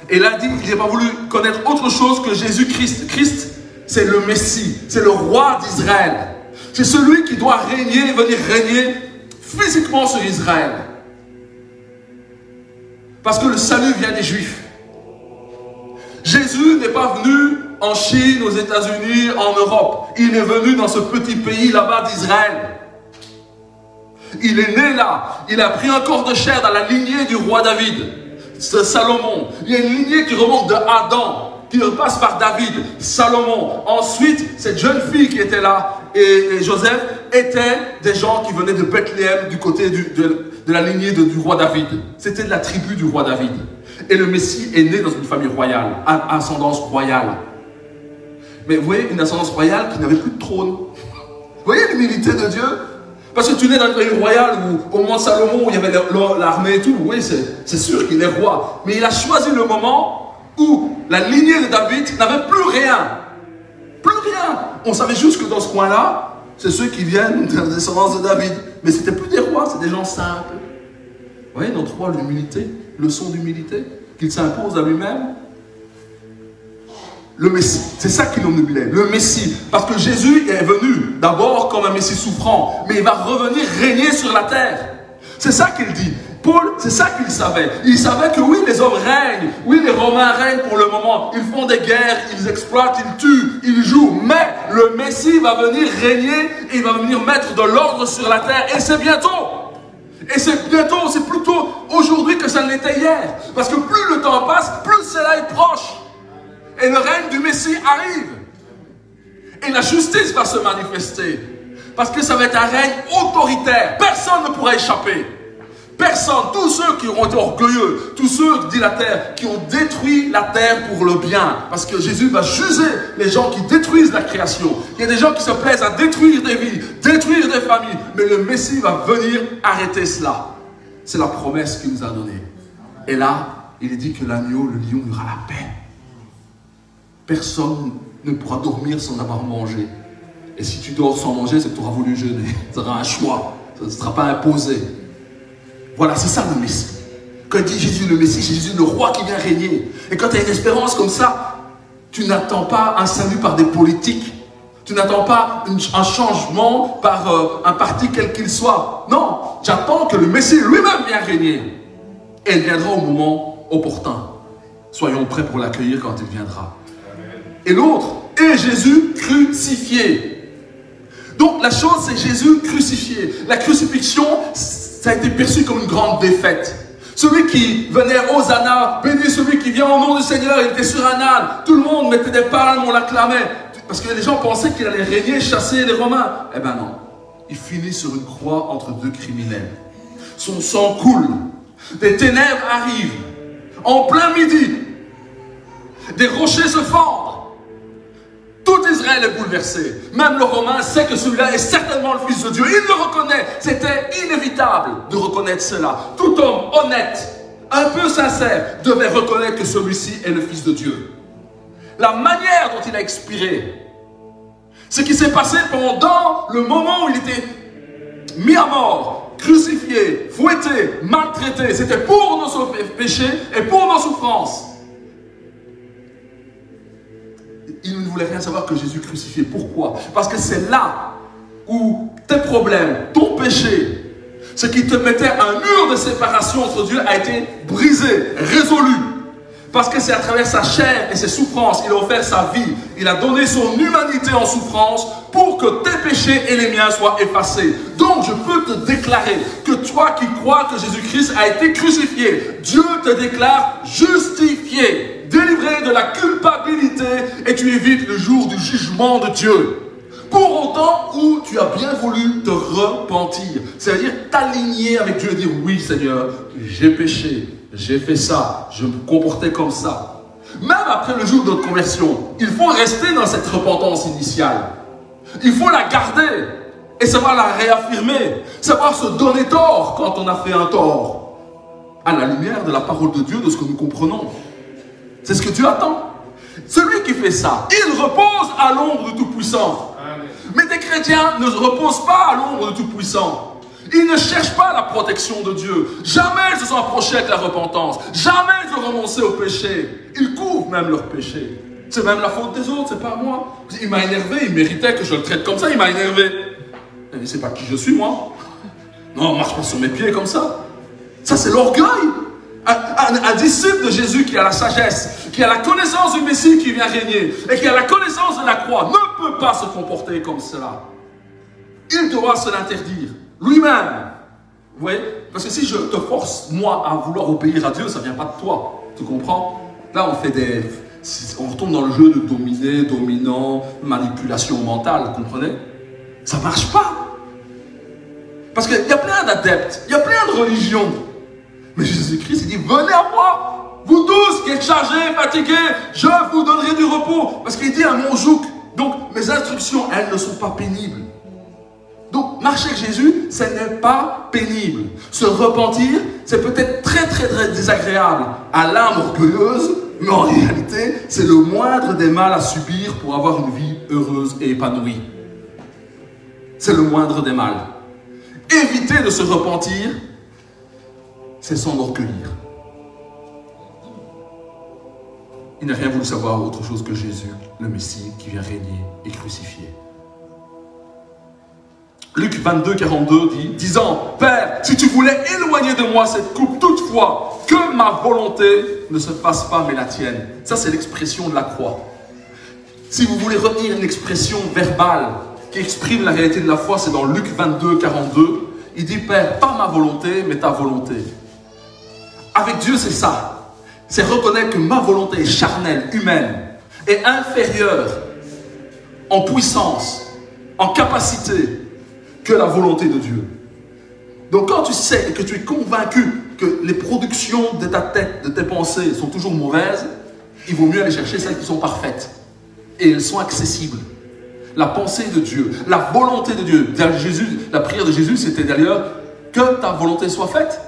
Et là, il dit qu'il n'a pas voulu connaître autre chose que Jésus-Christ. Christ, c'est le Messie, c'est le roi d'Israël. C'est celui qui doit régner, venir régner physiquement sur Israël. Parce que le salut vient des Juifs. Jésus n'est pas venu en Chine, aux États-Unis, en Europe. Il est venu dans ce petit pays là-bas d'Israël. Il est né là. Il a pris un corps de chair dans la lignée du roi David, de Salomon. Il y a une lignée qui remonte de Adam, qui repasse par David, Salomon. Ensuite, cette jeune fille qui était là, et Joseph, étaient des gens qui venaient de Bethléem, du côté de la lignée du roi David. C'était de la tribu du roi David. Et le Messie est né dans une famille royale, à ascendance royale. Mais vous voyez, une ascendance royale qui n'avait plus de trône. Vous voyez l'humilité de Dieu? Parce que tu nais dans une famille royale où, au moment de Salomon, où il y avait l'armée et tout, oui, c'est sûr qu'il est roi. Mais il a choisi le moment où la lignée de David n'avait plus rien. Plus rien. On savait juste que dans ce coin-là, c'est ceux qui viennent de la descendance de David. Mais ce n'était plus des rois, c'est des gens simples. Vous voyez, notre roi, l'humilité, leçon d'humilité, qu'il s'impose à lui-même. Le Messie, c'est ça qui l'omnubilait, le Messie. Parce que Jésus est venu d'abord comme un Messie souffrant, mais il va revenir régner sur la terre. C'est ça qu'il dit. Paul, c'est ça qu'il savait. Il savait que oui, les hommes règnent, oui, les Romains règnent pour le moment. Ils font des guerres, ils exploitent, ils tuent, ils jouent. Mais le Messie va venir régner et il va venir mettre de l'ordre sur la terre. Et c'est bientôt. Et c'est bientôt, c'est plutôt aujourd'hui que ça ne l'était hier. Parce que plus le temps passe, plus cela est proche. Et le règne du Messie arrive. Et la justice va se manifester. Parce que ça va être un règne autoritaire. Personne ne pourra échapper. Personne. Tous ceux qui auront été orgueilleux, tous ceux, dit la terre, qui ont détruit la terre pour le bien. Parce que Jésus va juger les gens qui détruisent la création. Il y a des gens qui se plaisent à détruire des vies, détruire des familles. Mais le Messie va venir arrêter cela. C'est la promesse qu'il nous a donnée. Et là, il est dit que l'agneau, le lion, aura la paix. Personne ne pourra dormir sans avoir mangé. Et si tu dors sans manger, c'est que tu auras voulu jeûner. Ça sera un choix. Ça ne sera pas imposé. Voilà, c'est ça le Messie. Quand dit Jésus le Messie, c'est Jésus le roi qui vient régner. Et quand tu as une espérance comme ça, tu n'attends pas un salut par des politiques. Tu n'attends pas un changement par un parti quel qu'il soit. Non, j'attends que le Messie lui-même vienne régner. Et il viendra au moment opportun. Soyons prêts pour l'accueillir quand il viendra. Et l'autre est Jésus crucifié. Donc la chose, c'est Jésus crucifié. La crucifixion, ça a été perçu comme une grande défaite. Celui qui venait Hosanna, béni celui qui vient au nom du Seigneur, il était sur un âne. Tout le monde mettait des palmes, on l'acclamait. Parce que les gens pensaient qu'il allait régner, chasser les Romains. Eh ben non. Il finit sur une croix entre deux criminels. Son sang coule. Des ténèbres arrivent. En plein midi. Des rochers se fendent. Tout Israël est bouleversé. Même le Romain sait que celui-là est certainement le Fils de Dieu. Il le reconnaît. C'était inévitable de reconnaître cela. Tout homme honnête, un peu sincère, devait reconnaître que celui-ci est le Fils de Dieu. La manière dont il a expiré, ce qui s'est passé pendant le moment où il était mis à mort, crucifié, fouetté, maltraité, c'était pour nos péchés et pour nos souffrances. Il ne voulait rien savoir que Jésus crucifié. Pourquoi? Parce que c'est là où tes problèmes, ton péché, ce qui te mettait un mur de séparation entre Dieu a été brisé, résolu. Parce que c'est à travers sa chair et ses souffrances, il a offert sa vie. Il a donné son humanité en souffrance pour que tes péchés et les miens soient effacés. Donc je peux te déclarer que toi qui crois que Jésus-Christ a été crucifié, Dieu te déclare justifié, délivré de la culpabilité et tu évites le jour du jugement de Dieu. Pour autant où tu as bien voulu te repentir, c'est-à-dire t'aligner avec Dieu et dire oui Seigneur, j'ai péché. J'ai fait ça, je me comportais comme ça. Même après le jour de notre conversion, il faut rester dans cette repentance initiale. Il faut la garder et savoir la réaffirmer, savoir se donner tort quand on a fait un tort. À la lumière de la parole de Dieu, de ce que nous comprenons. C'est ce que Dieu attend. Celui qui fait ça, il repose à l'ombre du Tout-Puissant. Mais des chrétiens ne reposent pas à l'ombre du Tout-Puissant. Ils ne cherchent pas la protection de Dieu. Jamais ils se sont approchés avec la repentance. Jamais ils ont renoncé au péché. Ils couvrent même leur péché. C'est même la faute des autres, c'est pas moi. Il m'a énervé, il méritait que je le traite comme ça, il m'a énervé. Mais c'est pas qui je suis, moi. Non, on marche pas sur mes pieds comme ça. Ça, c'est l'orgueil. Un disciple de Jésus qui a la sagesse, qui a la connaissance du Messie qui vient régner, et qui a la connaissance de la croix, ne peut pas se comporter comme cela. Il doit se l'interdire. Lui-même. Vous voyez? Parce que si je te force, moi, à vouloir obéir à Dieu, ça ne vient pas de toi. Tu comprends? Là, on fait des... On retourne dans le jeu de dominer, dominant, manipulation mentale, vous comprenez? Ça ne marche pas. Parce qu'il y a plein d'adeptes, il y a plein de religions. Mais Jésus-Christ, il dit, venez à moi, vous tous qui êtes chargés, fatigués, je vous donnerai du repos. Parce qu'il dit à mon joug. Donc, mes instructions, elles ne sont pas pénibles. Donc, marcher avec Jésus, ce n'est pas pénible. Se repentir, c'est peut-être très, très, très désagréable à l'âme orgueilleuse, mais en réalité, c'est le moindre des mal à subir pour avoir une vie heureuse et épanouie. C'est le moindre des mal. Éviter de se repentir, c'est s'enorgueillir. Il n'a rien voulu savoir autre chose que Jésus, le Messie, qui vient régner et crucifié. Luc 22, 42 dit, disant, Père, si tu voulais éloigner de moi cette coupe, toutefois, que ma volonté ne se fasse pas, mais la tienne. Ça, c'est l'expression de la croix. Si vous voulez retenir une expression verbale qui exprime la réalité de la foi, c'est dans Luc 22, 42. Il dit, Père, pas ma volonté, mais ta volonté. Avec Dieu, c'est ça. C'est reconnaître que ma volonté est charnelle, humaine, est inférieure en puissance, en capacité, que la volonté de Dieu. Donc quand tu sais et que tu es convaincu que les productions de ta tête, de tes pensées sont toujours mauvaises, il vaut mieux aller chercher celles qui sont parfaites. Et elles sont accessibles. La pensée de Dieu, la volonté de Dieu. Jésus, la prière de Jésus, c'était d'ailleurs que ta volonté soit faite,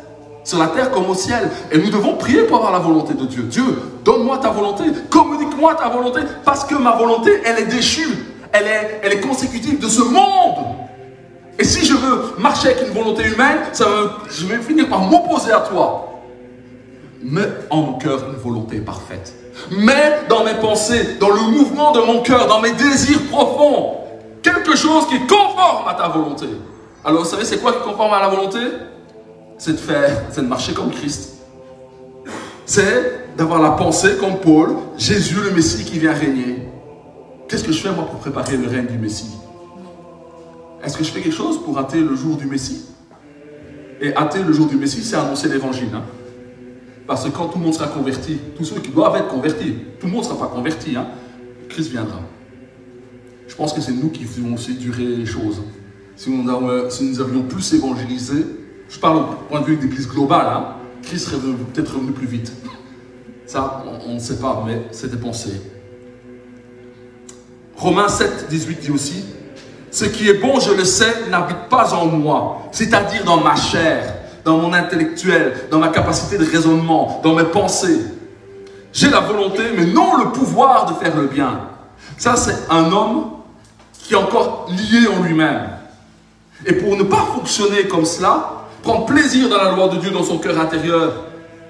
sur la terre comme au ciel. Et nous devons prier pour avoir la volonté de Dieu. Dieu, donne-moi ta volonté, communique-moi ta volonté, parce que ma volonté, elle est déchue, elle est consécutive de ce monde. Et si je veux marcher avec une volonté humaine, je vais finir par m'opposer à toi. Mets en mon cœur une volonté parfaite. Mets dans mes pensées, dans le mouvement de mon cœur, dans mes désirs profonds, quelque chose qui est conforme à ta volonté. Alors vous savez c'est quoi qui est conforme à la volonté? C'est de marcher comme Christ. C'est d'avoir la pensée comme Paul, Jésus le Messie qui vient régner. Qu'est-ce que je fais moi pour préparer le règne du Messie? Est-ce que je fais quelque chose pour hâter le jour du Messie? Et hâter le jour du Messie, c'est annoncer l'évangile. Hein? Parce que quand tout le monde sera converti, tous ceux qui doivent être convertis, tout le monde ne sera pas converti, hein? Christ viendra. Je pense que c'est nous qui faisons aussi durer les choses. Si nous avions plus évangélisé, je parle au point de vue d'église globale, hein? Christ serait peut-être revenu plus vite. Ça, on ne sait pas, mais c'est des pensées. Romains 7, 18 dit aussi, ce qui est bon, je le sais, n'habite pas en moi, c'est-à-dire dans ma chair, dans mon intellectuel, dans ma capacité de raisonnement, dans mes pensées. J'ai la volonté, mais non le pouvoir de faire le bien. Ça, c'est un homme qui est encore lié en lui-même. Et pour ne pas fonctionner comme cela, prendre plaisir dans la loi de Dieu dans son cœur intérieur,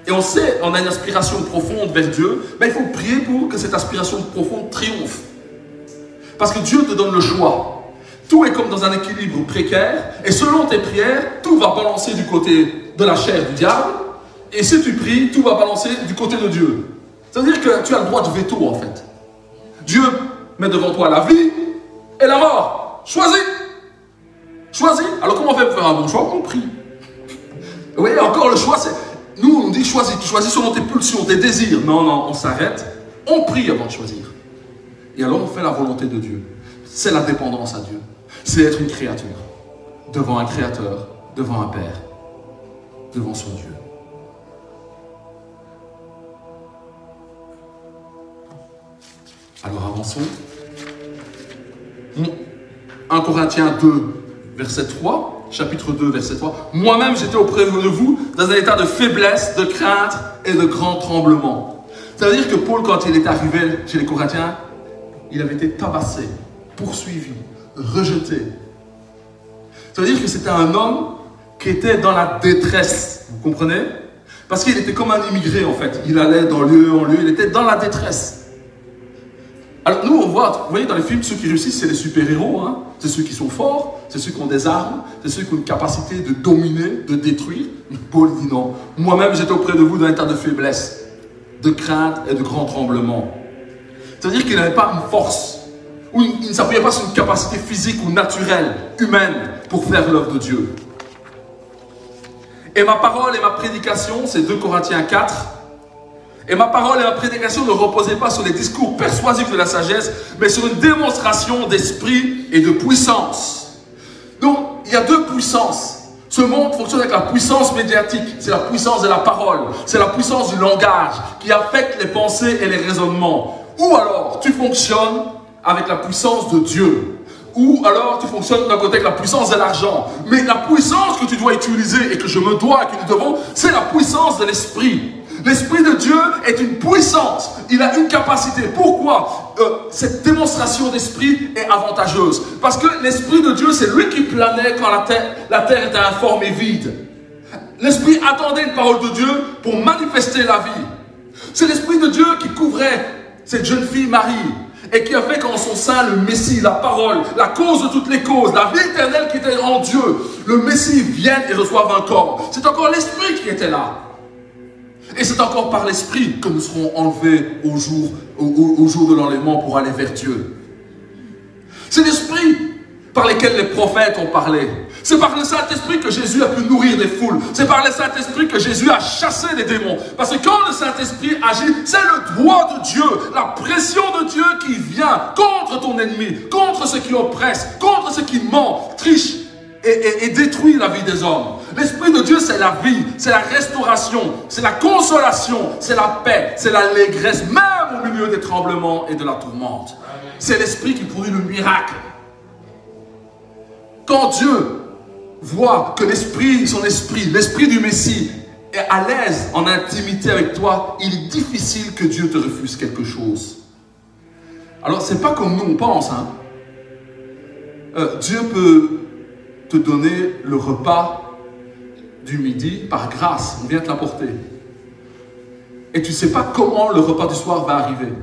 et on sait, on a une aspiration profonde vers Dieu, mais il faut prier pour que cette aspiration profonde triomphe. Parce que Dieu te donne le choix. Tout est comme dans un équilibre précaire, et selon tes prières, tout va balancer du côté de la chair du diable, et si tu pries, tout va balancer du côté de Dieu. C'est-à-dire que tu as le droit de veto en fait. Dieu met devant toi la vie et la mort. Choisis. Choisis. Alors comment on fait pour faire un bon choix? On prie. Vous voyez, encore le choix, c'est... Nous, on dit choisis. Tu choisis selon tes pulsions, tes désirs. Non, non, on s'arrête. On prie avant de choisir. Et alors on fait la volonté de Dieu. C'est la dépendance à Dieu. C'est être une créature. Devant un créateur, devant un père, devant son Dieu. Alors avançons. 1 Corinthiens 2, verset 3, chapitre 2, verset 3. Moi-même, j'étais auprès de vous dans un état de faiblesse, de crainte et de grand tremblement. Ça veut dire que Paul, quand il est arrivé chez les Corinthiens, il avait été tabassé, poursuivi, rejeté. Ça veut dire que c'était un homme qui était dans la détresse. Vous comprenez? Parce qu'il était comme un immigré en fait. Il allait d'un lieu en lieu, il était dans la détresse. Alors nous on voit, vous voyez dans les films, ceux qui réussissent c'est les super-héros. Hein? C'est ceux qui sont forts, c'est ceux qui ont des armes, c'est ceux qui ont une capacité de dominer, de détruire. Mais Paul dit non. Moi-même j'étais auprès de vous dans un état de faiblesse, de crainte et de grand tremblement. C'est-à-dire qu'il n'avait pas une force, ou il ne s'appuyait pas sur une capacité physique ou naturelle, humaine, pour faire l'œuvre de Dieu. Et ma parole et ma prédication, c'est 2 Corinthiens 4, Et ma parole et ma prédication ne reposaient pas sur les discours persuasifs de la sagesse, mais sur une démonstration d'esprit et de puissance. Donc, il y a deux puissances. Ce monde fonctionne avec la puissance médiatique, c'est la puissance de la parole, c'est la puissance du langage qui affecte les pensées et les raisonnements. Ou alors, tu fonctionnes avec la puissance de Dieu. Ou alors, tu fonctionnes d'un côté avec la puissance de l'argent. Mais la puissance que tu dois utiliser et que je me dois et que nous devons, c'est la puissance de l'esprit. L'Esprit de Dieu est une puissance. Il a une capacité. Pourquoi cette démonstration d'esprit est avantageuse? Parce que l'Esprit de Dieu, c'est lui qui planait quand la terre était informe et vide. L'Esprit attendait une parole de Dieu pour manifester la vie. C'est l'Esprit de Dieu qui couvrait cette jeune fille Marie et qui a fait qu'en son sein le Messie, la parole, la cause de toutes les causes, la vie éternelle qui était en Dieu, le Messie vienne et reçoive un corps. C'est encore l'Esprit qui était là. Et c'est encore par l'Esprit que nous serons enlevés au jour de l'enlèvement pour aller vers Dieu. C'est l'Esprit par lequel les prophètes ont parlé. C'est par le Saint-Esprit que Jésus a pu nourrir les foules. C'est par le Saint-Esprit que Jésus a chassé les démons. Parce que quand le Saint-Esprit agit, c'est le droit de Dieu, la pression de Dieu qui vient contre ton ennemi, contre ceux qui oppressent, contre ceux qui mentent, trichent et détruit la vie des hommes. L'Esprit de Dieu, c'est la vie, c'est la restauration, c'est la consolation, c'est la paix, c'est l'allégresse, même au milieu des tremblements et de la tourmente. C'est l'Esprit qui produit le miracle. Quand Dieu voit que son esprit, l'Esprit du Messie, est à l'aise en intimité avec toi, il est difficile que Dieu te refuse quelque chose. Alors, c'est pas comme nous on pense. Hein. Dieu peut te donner le repas du midi par grâce, on vient te l'apporter. Et tu ne sais pas comment le repas du soir va arriver.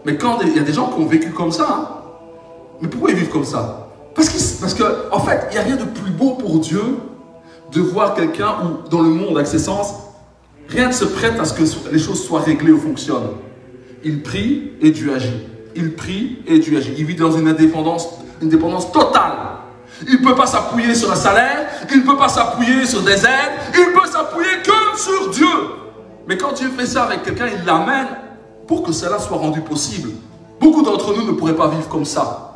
Mais quand il y a des gens qui ont vécu comme ça, hein, mais pourquoi ils vivent comme ça? Parce que, en fait, il n'y a rien de plus beau pour Dieu de voir quelqu'un où, dans le monde, avec ses sens, rien ne se prête à ce que les choses soient réglées ou fonctionnent. Il prie et Dieu agit. Il prie et Dieu agit. Il vit dans une dépendance totale. Il ne peut pas s'appuyer sur un salaire, il ne peut pas s'appuyer sur des aides, il ne peut s'appuyer que sur Dieu. Mais quand Dieu fait ça avec quelqu'un, il l'amène pour que cela soit rendu possible. Beaucoup d'entre nous ne pourraient pas vivre comme ça.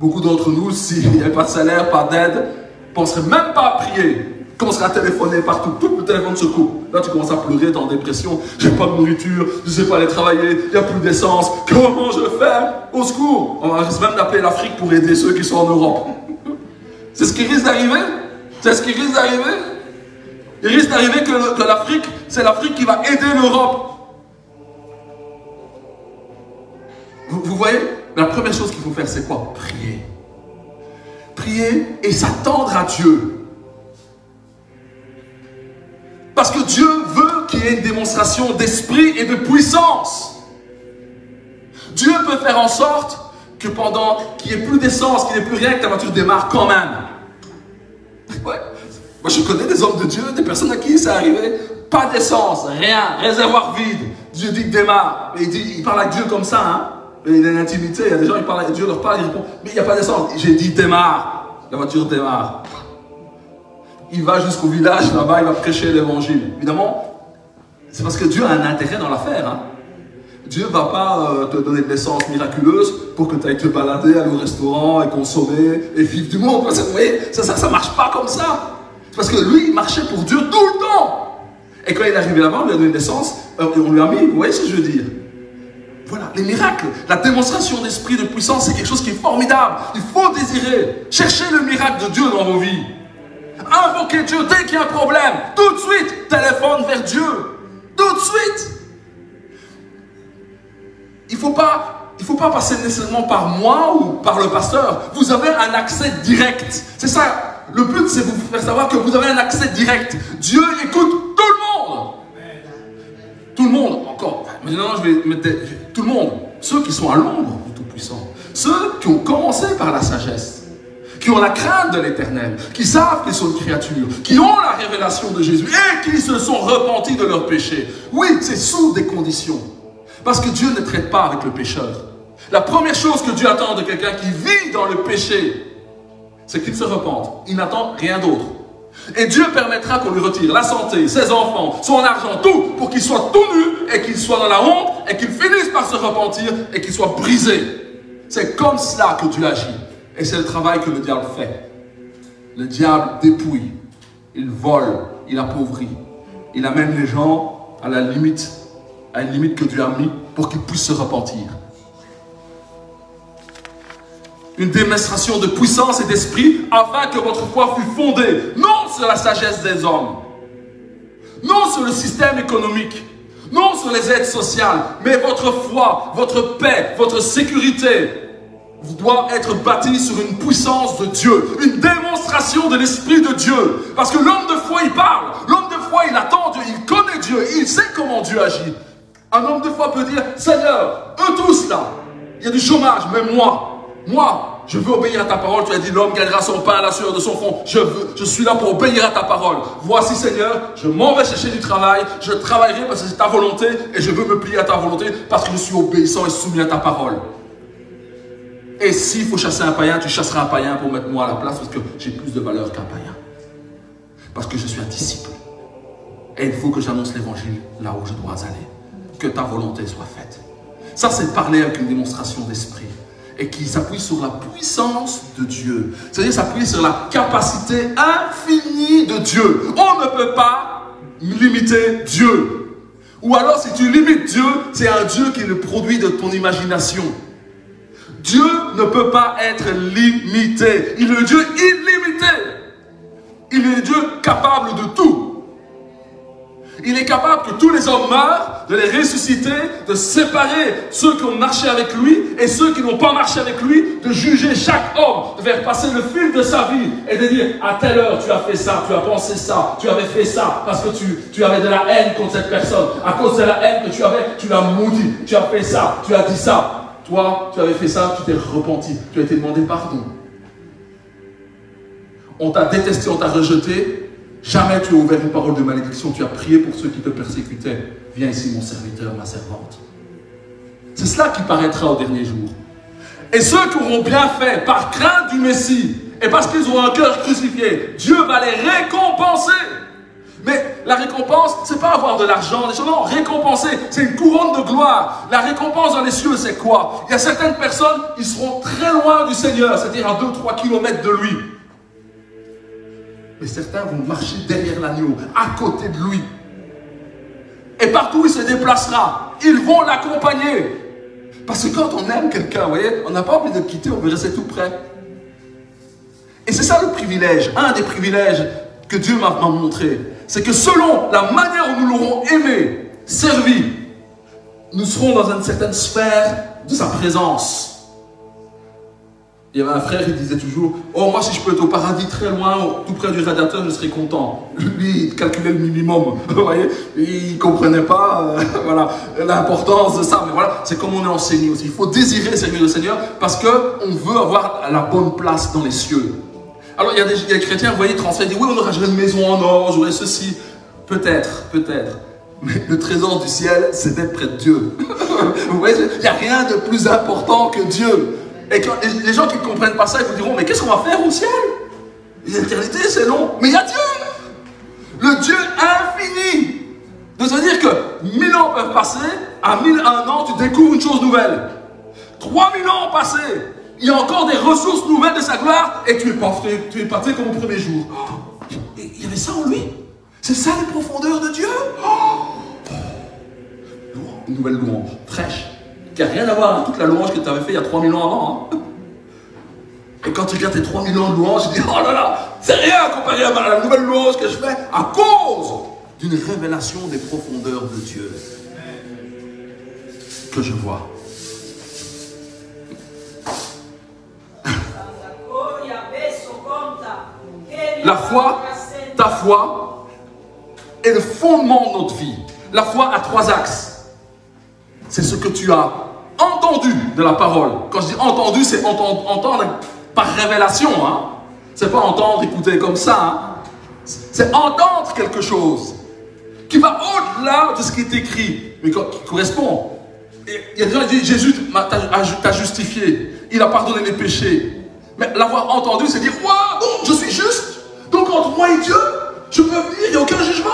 Beaucoup d'entre nous, s'il n'y avait pas de salaire, pas d'aide, ne penseraient même pas à prier. Quand on sera téléphoné partout, tout le téléphone se coupe. Là, tu commences à pleurer, t'es en dépression. J'ai pas de nourriture, je ne sais pas aller travailler, il n'y a plus d'essence. Comment je fais? Au secours! On risque même d'appeler l'Afrique pour aider ceux qui sont en Europe. C'est ce qui risque d'arriver. C'est ce qui risque d'arriver. Il risque d'arriver que l'Afrique, c'est l'Afrique qui va aider l'Europe. Vous voyez? La première chose qu'il faut faire, c'est quoi? Prier. Prier et s'attendre à Dieu. Parce que Dieu veut qu'il y ait une démonstration d'esprit et de puissance. Dieu peut faire en sorte que pendant qu'il n'y ait plus d'essence, qu'il n'y ait plus rien, que ta voiture démarre quand même. Ouais. Moi je connais des hommes de Dieu, des personnes à qui ça arrivait, pas d'essence, rien, réservoir vide. Dieu dit que démarre. Et il parle avec Dieu comme ça, hein. Il y a une intimité, il y a des gens qui parlent, Dieu leur parle, il répond, mais il n'y a pas d'essence. J'ai dit démarre. La voiture démarre. Il va jusqu'au village, là-bas, il va prêcher l'évangile. Évidemment, c'est parce que Dieu a un intérêt dans l'affaire. Hein. Dieu ne va pas te donner de l'essence miraculeuse pour que tu ailles te balader, aller au restaurant et consommer et vivre du monde. Vous voyez, ça ne marche pas comme ça. C'est parce que lui, il marchait pour Dieu tout le temps. Et quand il est arrivé là-bas, on lui a donné de l'essence, on lui a mis, vous voyez ce que je veux dire? Voilà, les miracles, la démonstration d'esprit de puissance, c'est quelque chose qui est formidable. Il faut désirer, chercher le miracle de Dieu dans vos vies. Invoquez Dieu dès qu'il y a un problème. Tout de suite, téléphone vers Dieu. Tout de suite. Il ne faut pas passer nécessairement par moi ou par le pasteur. Vous avez un accès direct. C'est ça. Le but, c'est vous faire savoir que vous avez un accès direct. Dieu écoute tout le monde. Tout le monde, encore. Maintenant, je vais mettre tout le monde. Ceux qui sont à l'ombre du Tout-Puissant. Ceux qui ont commencé par la sagesse. Qui ont la crainte de l'Éternel, qui savent qu'ils sont une créature, qui ont la révélation de Jésus et qui se sont repentis de leurs péchés. Oui, c'est sous des conditions. Parce que Dieu ne traite pas avec le pécheur. La première chose que Dieu attend de quelqu'un qui vit dans le péché, c'est qu'il se repente. Il n'attend rien d'autre. Et Dieu permettra qu'on lui retire la santé, ses enfants, son argent, tout, pour qu'il soit tout nu et qu'il soit dans la honte et qu'il finisse par se repentir et qu'il soit brisé. C'est comme cela que Dieu agit. Et c'est le travail que le diable fait. Le diable dépouille, il vole, il appauvrit. Il amène les gens à une limite que Dieu a mis pour qu'ils puissent se repentir. Une démonstration de puissance et d'esprit afin que votre foi fût fondée, non sur la sagesse des hommes, non sur le système économique, non sur les aides sociales, mais votre foi, votre paix, votre sécurité doit être bâtie sur une puissance de Dieu, une démonstration de l'Esprit de Dieu. Parce que l'homme de foi, il parle, l'homme de foi, il attend Dieu, il connaît Dieu, il sait comment Dieu agit. Un homme de foi peut dire, Seigneur, eux tous là, il y a du chômage, mais moi, je veux obéir à ta parole. Tu as dit, l'homme gagnera son pain à la sueur de son front. Je suis là pour obéir à ta parole. Voici, Seigneur, je m'en vais chercher du travail. Je travaillerai parce que c'est ta volonté et je veux me plier à ta volonté parce que je suis obéissant et soumis à ta parole. Et s'il faut chasser un païen, tu chasseras un païen pour mettre moi à la place parce que j'ai plus de valeur qu'un païen. Parce que je suis un disciple. Et il faut que j'annonce l'évangile là où je dois aller. Que ta volonté soit faite. Ça, c'est parler avec une démonstration d'esprit. Et qui s'appuie sur la puissance de Dieu. C'est-à-dire s'appuie sur la capacité infinie de Dieu. On ne peut pas limiter Dieu. Ou alors si tu limites Dieu, c'est un Dieu qui est le produit de ton imagination. Dieu ne peut pas être limité. Il est le Dieu illimité. Il est le Dieu capable de tout. Il est capable que tous les hommes meurent, de les ressusciter, de séparer ceux qui ont marché avec lui et ceux qui n'ont pas marché avec lui, de juger chaque homme, de faire passer le fil de sa vie et de dire à telle heure tu as fait ça, tu as pensé ça, tu avais fait ça parce que tu avais de la haine contre cette personne. À cause de la haine que tu avais, tu l'as maudit, tu as fait ça, tu as dit ça. Toi, tu avais fait ça, tu t'es repenti, tu as été demandé pardon. On t'a détesté, on t'a rejeté. Jamais tu as ouvert une parole de malédiction, tu as prié pour ceux qui te persécutaient. Viens ici mon serviteur, ma servante. C'est cela qui paraîtra au dernier jour. Et ceux qui auront bien fait par crainte du Messie et parce qu'ils ont un cœur crucifié, Dieu va les récompenser. Mais la récompense, c'est pas avoir de l'argent, des choses, non, récompenser, c'est une couronne de gloire. La récompense dans les cieux, c'est quoi? Il y a certaines personnes, ils seront très loin du Seigneur, c'est-à-dire à 2-3 kilomètres de lui. Mais certains vont marcher derrière l'agneau, à côté de lui. Et partout où il se déplacera, ils vont l'accompagner. Parce que quand on aime quelqu'un, vous voyez, on n'a pas envie de le quitter, on veut rester tout près. Et c'est ça le privilège, un des privilèges que Dieu m'a montré. C'est que selon la manière où nous l'aurons aimé, servi, nous serons dans une certaine sphère de sa présence. Il y avait un frère qui disait toujours, oh moi si je peux être au paradis très loin, tout près du radiateur, je serais content. Lui, il calculait le minimum, vous voyez, il ne comprenait pas voilà, l'importance de ça. Mais voilà, c'est comme on est enseigné aussi. Il faut désirer servir le Seigneur parce qu'on veut avoir la bonne place dans les cieux. Alors il y a des chrétiens, vous voyez, transfèrent, ils disent, oui on aura une maison en or, j'aurai ceci. Peut-être. Mais le trésor du ciel, c'est d'être près de Dieu. Vous voyez, il n'y a rien de plus important que Dieu. Et quand les gens qui ne comprennent pas ça, ils vous diront, mais qu'est-ce qu'on va faire au ciel? L'éternité, c'est long. Mais il y a Dieu. Le Dieu infini. Donc ça veut dire que 1000 ans peuvent passer, à 1001 ans, tu découvres une chose nouvelle. 3000 ans ont passé, il y a encore des ressources nouvelles de sa gloire, et tu es épaté comme au premier jour. Oh, il y avait ça en lui. C'est ça les profondeurs de Dieu. Oh. Une nouvelle louange, fraîche. Qui n'a rien à voir avec toute la louange que tu avais fait il y a 3000 ans avant. Hein. Et quand tu regardes tes 3000 ans de louange, tu dis, oh là là, c'est rien comparé à la nouvelle louange que je fais à cause d'une révélation des profondeurs de Dieu que je vois. La foi, ta foi, est le fondement de notre vie. La foi a 3 axes. C'est ce que tu as entendu de la parole. Quand je dis entendu, c'est entendre par révélation. Hein. Ce n'est pas entendre, écouter comme ça. Hein. C'est entendre quelque chose qui va au-delà de ce qui est écrit, mais qui correspond. Et il y a des gens qui disent, Jésus t'a justifié. Il a pardonné les péchés. Mais l'avoir entendu, c'est dire, waouh, je suis juste. Donc entre moi et Dieu, je peux venir, il n'y a aucun jugement.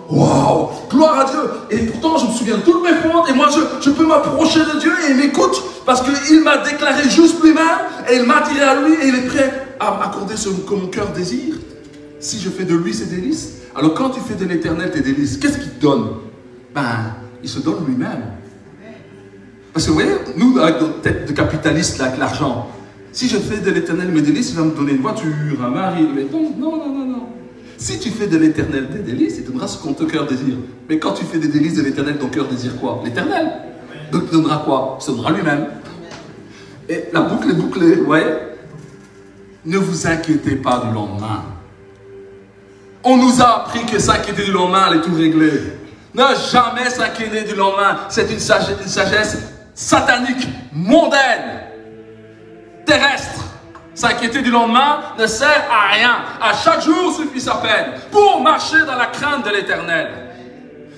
Waouh, gloire à Dieu. Et pourtant, je me souviens de toutes mes fautes. Et moi, je peux m'approcher de Dieu et il m'écoute parce qu'il m'a déclaré juste lui-même et il m'a attiré à lui et il est prêt à m'accorder ce que mon cœur désire. Si je fais de lui ses délices. Alors quand tu fais de l'Éternel tes délices, qu'est-ce qu'il te donne? Ben, il se donne lui-même. Parce que vous voyez, nous, avec notre tête de capitaliste, là, avec l'argent, si je fais de l'Éternel mes délices, il va me donner une voiture, un mari. Mais non. Si tu fais de l'Éternel tes délices, il te donnera ce que ton cœur désire. Mais quand tu fais des délices de l'Éternel, ton cœur désire quoi? L'Éternel. Donc il te donnera quoi? Il te donnera lui-même. Et la boucle est bouclée, vous voyez? Ne vous inquiétez pas du lendemain. On nous a appris que s'inquiéter du lendemain allait tout régler. Ne jamais s'inquiéter du lendemain. C'est une sagesse satanique, mondaine, terrestre. S'inquiéter du lendemain ne sert à rien. À chaque jour suffit sa peine pour marcher dans la crainte de l'Éternel.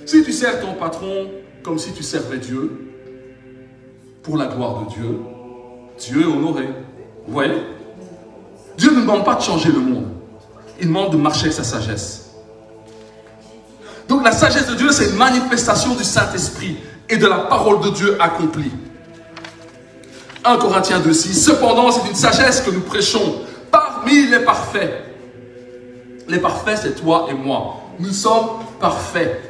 Si tu sers ton patron comme si tu servais Dieu, pour la gloire de Dieu, Dieu est honoré. Vous voyez? Dieu ne demande pas de changer le monde. Il demande de marcher avec sa sagesse. Donc la sagesse de Dieu, c'est une manifestation du Saint-Esprit et de la parole de Dieu accomplie. 1 Corinthiens 2,6. Cependant, c'est une sagesse que nous prêchons parmi les parfaits. Les parfaits, c'est toi et moi. Nous sommes parfaits.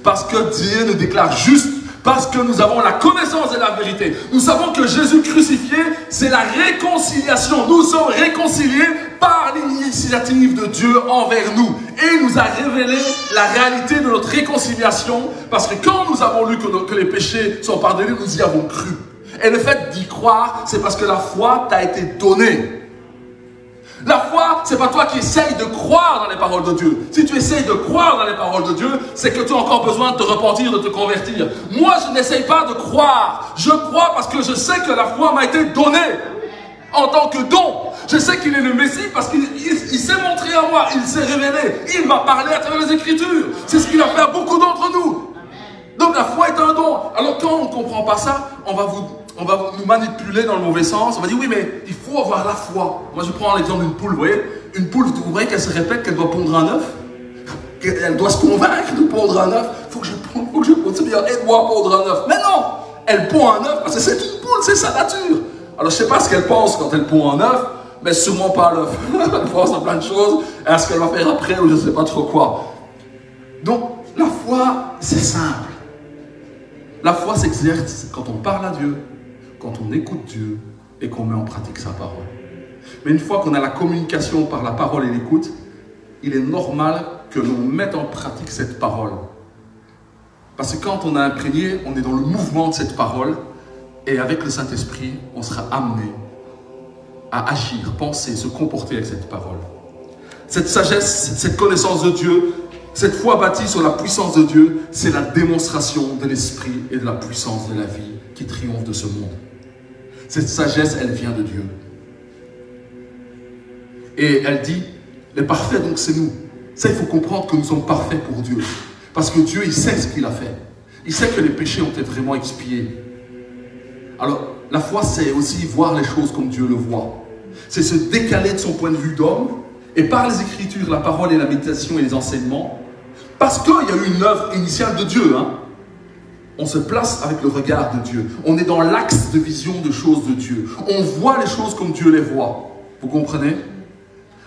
Parce que Dieu nous déclare juste. Parce que nous avons la connaissance de la vérité. Nous savons que Jésus crucifié, c'est la réconciliation. Nous sommes réconciliés par l'initiative de Dieu envers nous. Et il nous a révélé la réalité de notre réconciliation. Parce que quand nous avons lu que les péchés sont pardonnés, nous y avons cru. Et le fait d'y croire, c'est parce que la foi t'a été donnée. La foi, c'est pas toi qui essayes de croire dans les paroles de Dieu. Si tu essayes de croire dans les paroles de Dieu, c'est que tu as encore besoin de te repentir, de te convertir. Moi, je n'essaye pas de croire. Je crois parce que je sais que la foi m'a été donnée en tant que don. Je sais qu'il est le Messie parce qu'il s'est montré à moi, il s'est révélé, il m'a parlé à travers les Écritures. C'est ce qu'il a fait à beaucoup d'entre nous. Donc la foi est un don. Alors quand on ne comprend pas ça, on va nous manipuler dans le mauvais sens. On va dire oui, mais il faut avoir la foi. Moi je prends l'exemple d'une poule, vous voyez. Une poule, vous voyez qu'elle se répète qu'elle doit pondre un œuf. Elle doit se convaincre de pondre un œuf. Il faut que je ponde, c'est bien, elle doit pondre un œuf. Mais non, elle pond un œuf parce que c'est une poule, c'est sa nature. Alors je ne sais pas ce qu'elle pense quand elle pond un œuf, mais sûrement pas l'œuf. Elle pense à plein de choses, à ce qu'elle va faire après ou je ne sais pas trop quoi. Donc la foi, c'est simple. La foi s'exerce quand on parle à Dieu, quand on écoute Dieu et qu'on met en pratique sa parole. Mais une fois qu'on a la communication par la parole et l'écoute, il est normal que l'on mette en pratique cette parole. Parce que quand on a imprégné, on est dans le mouvement de cette parole et avec le Saint-Esprit, on sera amené à agir, penser, se comporter avec cette parole. Cette sagesse, cette connaissance de Dieu, cette foi bâtie sur la puissance de Dieu, c'est la démonstration de l'Esprit et de la puissance de la vie qui triomphe de ce monde. Cette sagesse, elle vient de Dieu. Et elle dit, les parfaits, donc c'est nous. Ça, il faut comprendre que nous sommes parfaits pour Dieu. Parce que Dieu, il sait ce qu'il a fait. Il sait que les péchés ont été vraiment expiés. Alors, la foi, c'est aussi voir les choses comme Dieu le voit. C'est se décaler de son point de vue d'homme. Et par les Écritures, la parole et la méditation et les enseignements, parce qu'il y a eu une œuvre initiale de Dieu, on se place avec le regard de Dieu. On est dans l'axe de vision de choses de Dieu. On voit les choses comme Dieu les voit. Vous comprenez?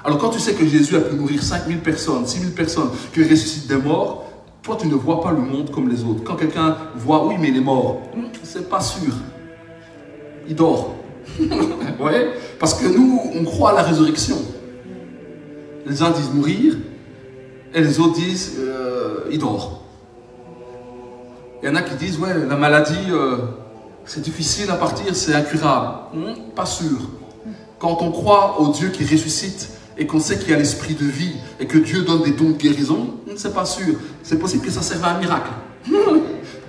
Alors quand tu sais que Jésus a pu nourrir 5000 personnes, 6000 personnes, qu'il ressuscite des morts, toi tu ne vois pas le monde comme les autres. Quand quelqu'un voit, oui mais il est mort, c'est pas sûr. Il dort. Vous voyez? Parce que nous, on croit à la résurrection. Les uns disent mourir, et les autres disent il dort. Il y en a qui disent ouais, la maladie, c'est difficile à partir, c'est incurable. Pas sûr. Quand on croit au Dieu qui ressuscite et qu'on sait qu'il y a l'esprit de vie et que Dieu donne des dons de guérison, c'est pas sûr. C'est possible que ça serve à un miracle.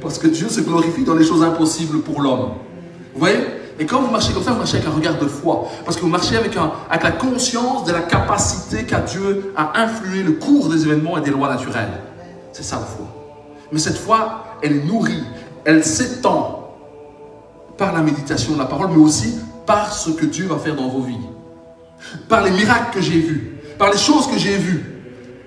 Parce que Dieu se glorifie dans les choses impossibles pour l'homme. Vous voyez? Et quand vous marchez comme ça, vous marchez avec un regard de foi. Parce que vous marchez avec la conscience de la capacité qu'a Dieu à influer le cours des événements et des lois naturelles. C'est ça la foi. Mais cette foi, elle est nourrie, elle s'étend par la méditation de la parole, mais aussi par ce que Dieu va faire dans vos vies. Par les miracles que j'ai vus. par les choses que j'ai vues,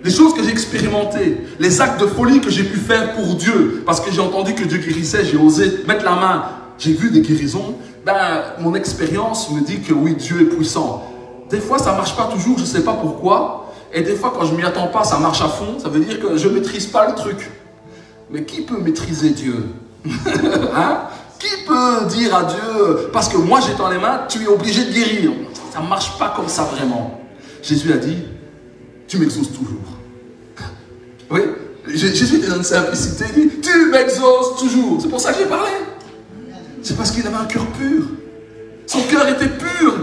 les choses que j'ai expérimentées, les actes de folie que j'ai pu faire pour Dieu, parce que j'ai entendu que Dieu guérissait, j'ai osé mettre la main, j'ai vu des guérisons, ben, mon expérience me dit que oui, Dieu est puissant. Des fois, ça ne marche pas toujours, je ne sais pas pourquoi, et des fois, quand je ne m'y attends pas, ça marche à fond, ça veut dire que je ne maîtrise pas le truc. Mais qui peut maîtriser Dieu? Hein? Qui peut dire à Dieu, parce que moi j'ai dans les mains, tu es obligé de guérir? Ça ne marche pas comme ça vraiment. Jésus a dit, tu m'exauces toujours. Oui, Jésus était dans une simplicité, il dit, tu m'exauces toujours. C'est pour ça que j'ai parlé. C'est parce qu'il avait un cœur pur. Son cœur était pur.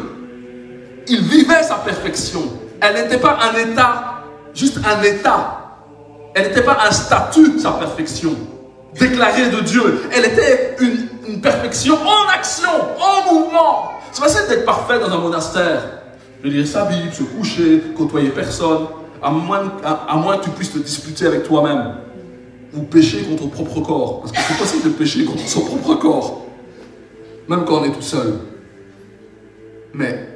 Il vivait sa perfection. Elle n'était pas un état, juste un état. Elle n'était pas un statut, sa perfection, déclarée de Dieu. Elle était une perfection en action, en mouvement. C'est facile d'être parfait dans un monastère. De lire sa Bible, se coucher, côtoyer personne, à moins que tu puisses te disputer avec toi-même. Ou pécher contre ton propre corps. Parce que c'est possible de pécher contre son propre corps. Même quand on est tout seul. Mais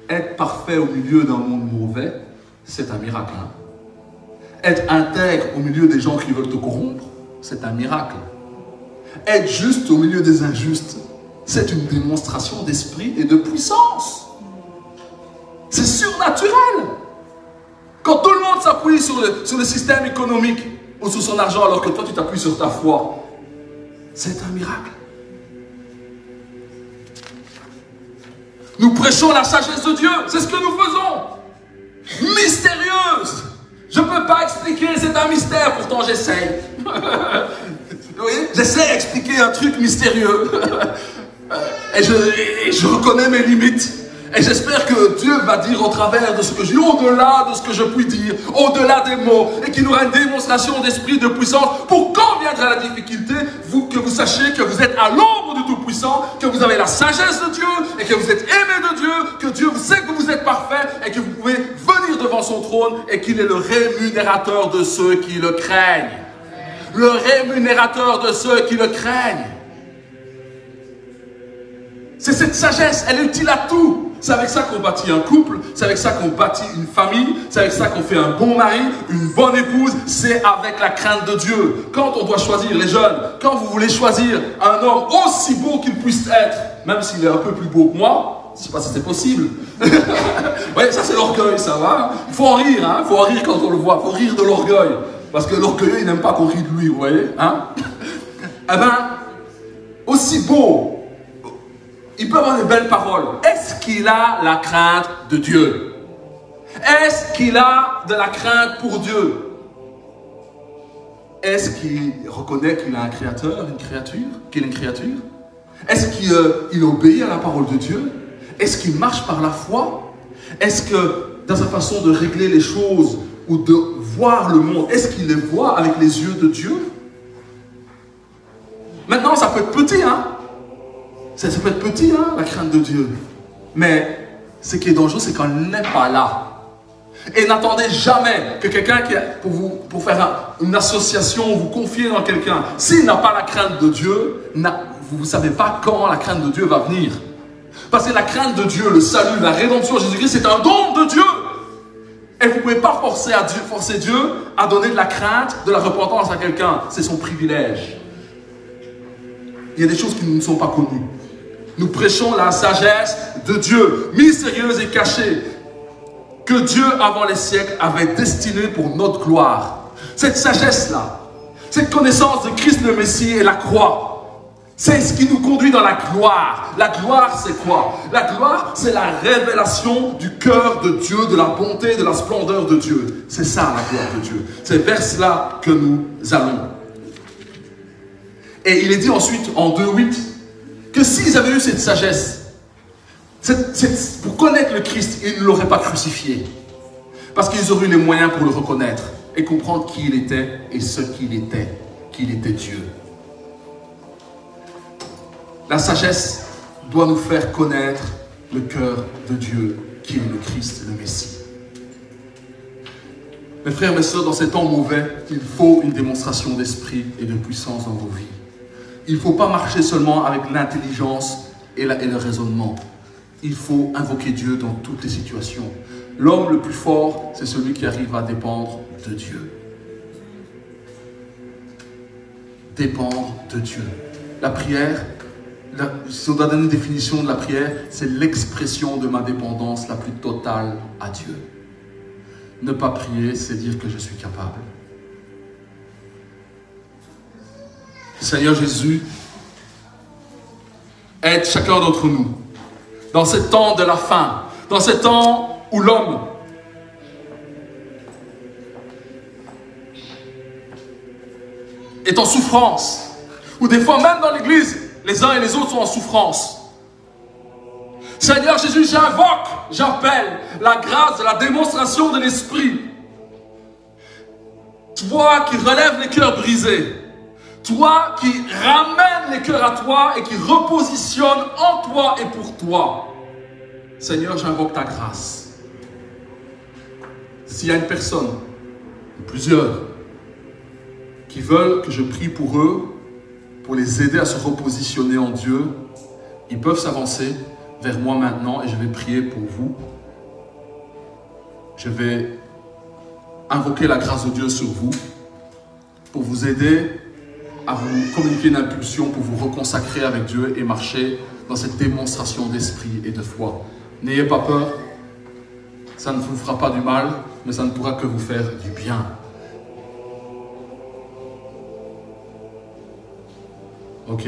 être parfait au milieu d'un monde mauvais, c'est un miracle. Hein? Être intègre au milieu des gens qui veulent te corrompre, c'est un miracle. Être juste au milieu des injustes, c'est une démonstration d'esprit et de puissance. C'est surnaturel. Quand tout le monde s'appuie sur le système économique ou sur son argent alors que toi tu t'appuies sur ta foi, c'est un miracle. Nous prêchons la sagesse de Dieu, c'est ce que nous faisons. Mystérieuse. Je ne peux pas expliquer, c'est un mystère, pourtant j'essaye. Vous voyez, j'essaie d'expliquer un truc mystérieux. Et je reconnais mes limites. Et j'espère que Dieu va dire au travers de ce que je dis, au-delà de ce que je puis dire, au-delà des mots, et qu'il y aura une démonstration d'esprit, de puissance, pour quand viendra la difficulté, que vous sachiez que vous êtes à l'ombre du Tout-Puissant, que vous avez la sagesse de Dieu, et que vous êtes aimé de Dieu, que Dieu sait que vous êtes parfait, et que vous pouvez venir devant son trône, et qu'il est le rémunérateur de ceux qui le craignent. Le rémunérateur de ceux qui le craignent. C'est cette sagesse, elle est utile à tout. C'est avec ça qu'on bâtit un couple, c'est avec ça qu'on bâtit une famille, c'est avec ça qu'on fait un bon mari, une bonne épouse, c'est avec la crainte de Dieu. Quand on doit choisir, les jeunes, quand vous voulez choisir un homme aussi beau qu'il puisse être, même s'il est un peu plus beau que moi, je ne sais pas si c'est possible. Oui, ça c'est l'orgueil, ça va. Il faut en rire, hein? Il faut en rire quand on le voit, il faut rire de l'orgueil. Parce que l'orgueilleux, il n'aime pas qu'on rie de lui, vous voyez, hein? Eh bien, aussi beau, il peut avoir des belles paroles. Est-ce qu'il a la crainte de Dieu? Est-ce qu'il a de la crainte pour Dieu? Est-ce qu'il reconnaît qu'il a un créateur, une créature, qu'il est une créature? Est-ce qu'il obéit à la parole de Dieu? Est-ce qu'il marche par la foi? Est-ce que dans sa façon de régler les choses ou de voir le monde, est-ce qu'il les voit avec les yeux de Dieu? Maintenant, ça peut être petit, hein? Ça peut être petit, hein, la crainte de Dieu. Mais ce qui est dangereux, c'est qu'on n'est pas là. Et n'attendez jamais que quelqu'un pour faire une association, vous confier dans quelqu'un, s'il n'a pas la crainte de Dieu, vous ne savez pas quand la crainte de Dieu va venir. Parce que la crainte de Dieu, le salut, la rédemption de Jésus-Christ, c'est un don de Dieu. Et vous ne pouvez pas forcer Dieu à donner de la crainte, de la repentance à quelqu'un. C'est son privilège. Il y a des choses qui ne sont pas connues. Nous prêchons la sagesse de Dieu, mystérieuse et cachée, que Dieu, avant les siècles, avait destinée pour notre gloire. Cette sagesse-là, cette connaissance de Christ le Messie et la croix, c'est ce qui nous conduit dans la gloire. La gloire, c'est quoi? La gloire, c'est la révélation du cœur de Dieu, de la bonté, de la splendeur de Dieu. C'est ça, la gloire de Dieu. C'est vers cela que nous allons. Et il est dit ensuite, en 2:8, que s'ils avaient eu cette sagesse, pour connaître le Christ, ils ne l'auraient pas crucifié. Parce qu'ils auraient eu les moyens pour le reconnaître et comprendre qui il était et ce qu'il était Dieu. La sagesse doit nous faire connaître le cœur de Dieu, qui est le Christ, le Messie. Mes frères et mes sœurs, dans ces temps mauvais, il faut une démonstration d'esprit et de puissance dans vos vies. Il ne faut pas marcher seulement avec l'intelligence et le raisonnement. Il faut invoquer Dieu dans toutes les situations. L'homme le plus fort, c'est celui qui arrive à dépendre de Dieu. Dépendre de Dieu. La prière, si on doit donner une définition de la prière, c'est l'expression de ma dépendance la plus totale à Dieu. Ne pas prier, c'est dire que je suis capable. Seigneur Jésus, aide chacun d'entre nous dans ces temps de la fin, dans ces temps où l'homme est en souffrance, où des fois même dans l'église, les uns et les autres sont en souffrance. Seigneur Jésus, j'invoque, j'appelle la grâce de la démonstration de l'Esprit. Toi qui relèves les cœurs brisés, toi qui ramènes les cœurs à toi et qui repositionne en toi et pour toi. Seigneur, j'invoque ta grâce. S'il y a une personne, ou plusieurs, qui veulent que je prie pour eux, pour les aider à se repositionner en Dieu, ils peuvent s'avancer vers moi maintenant et je vais prier pour vous. Je vais invoquer la grâce de Dieu sur vous pour vous aider à vous communiquer une impulsion pour vous reconsacrer avec Dieu et marcher dans cette démonstration d'esprit et de foi. N'ayez pas peur, ça ne vous fera pas du mal, mais ça ne pourra que vous faire du bien. Ok.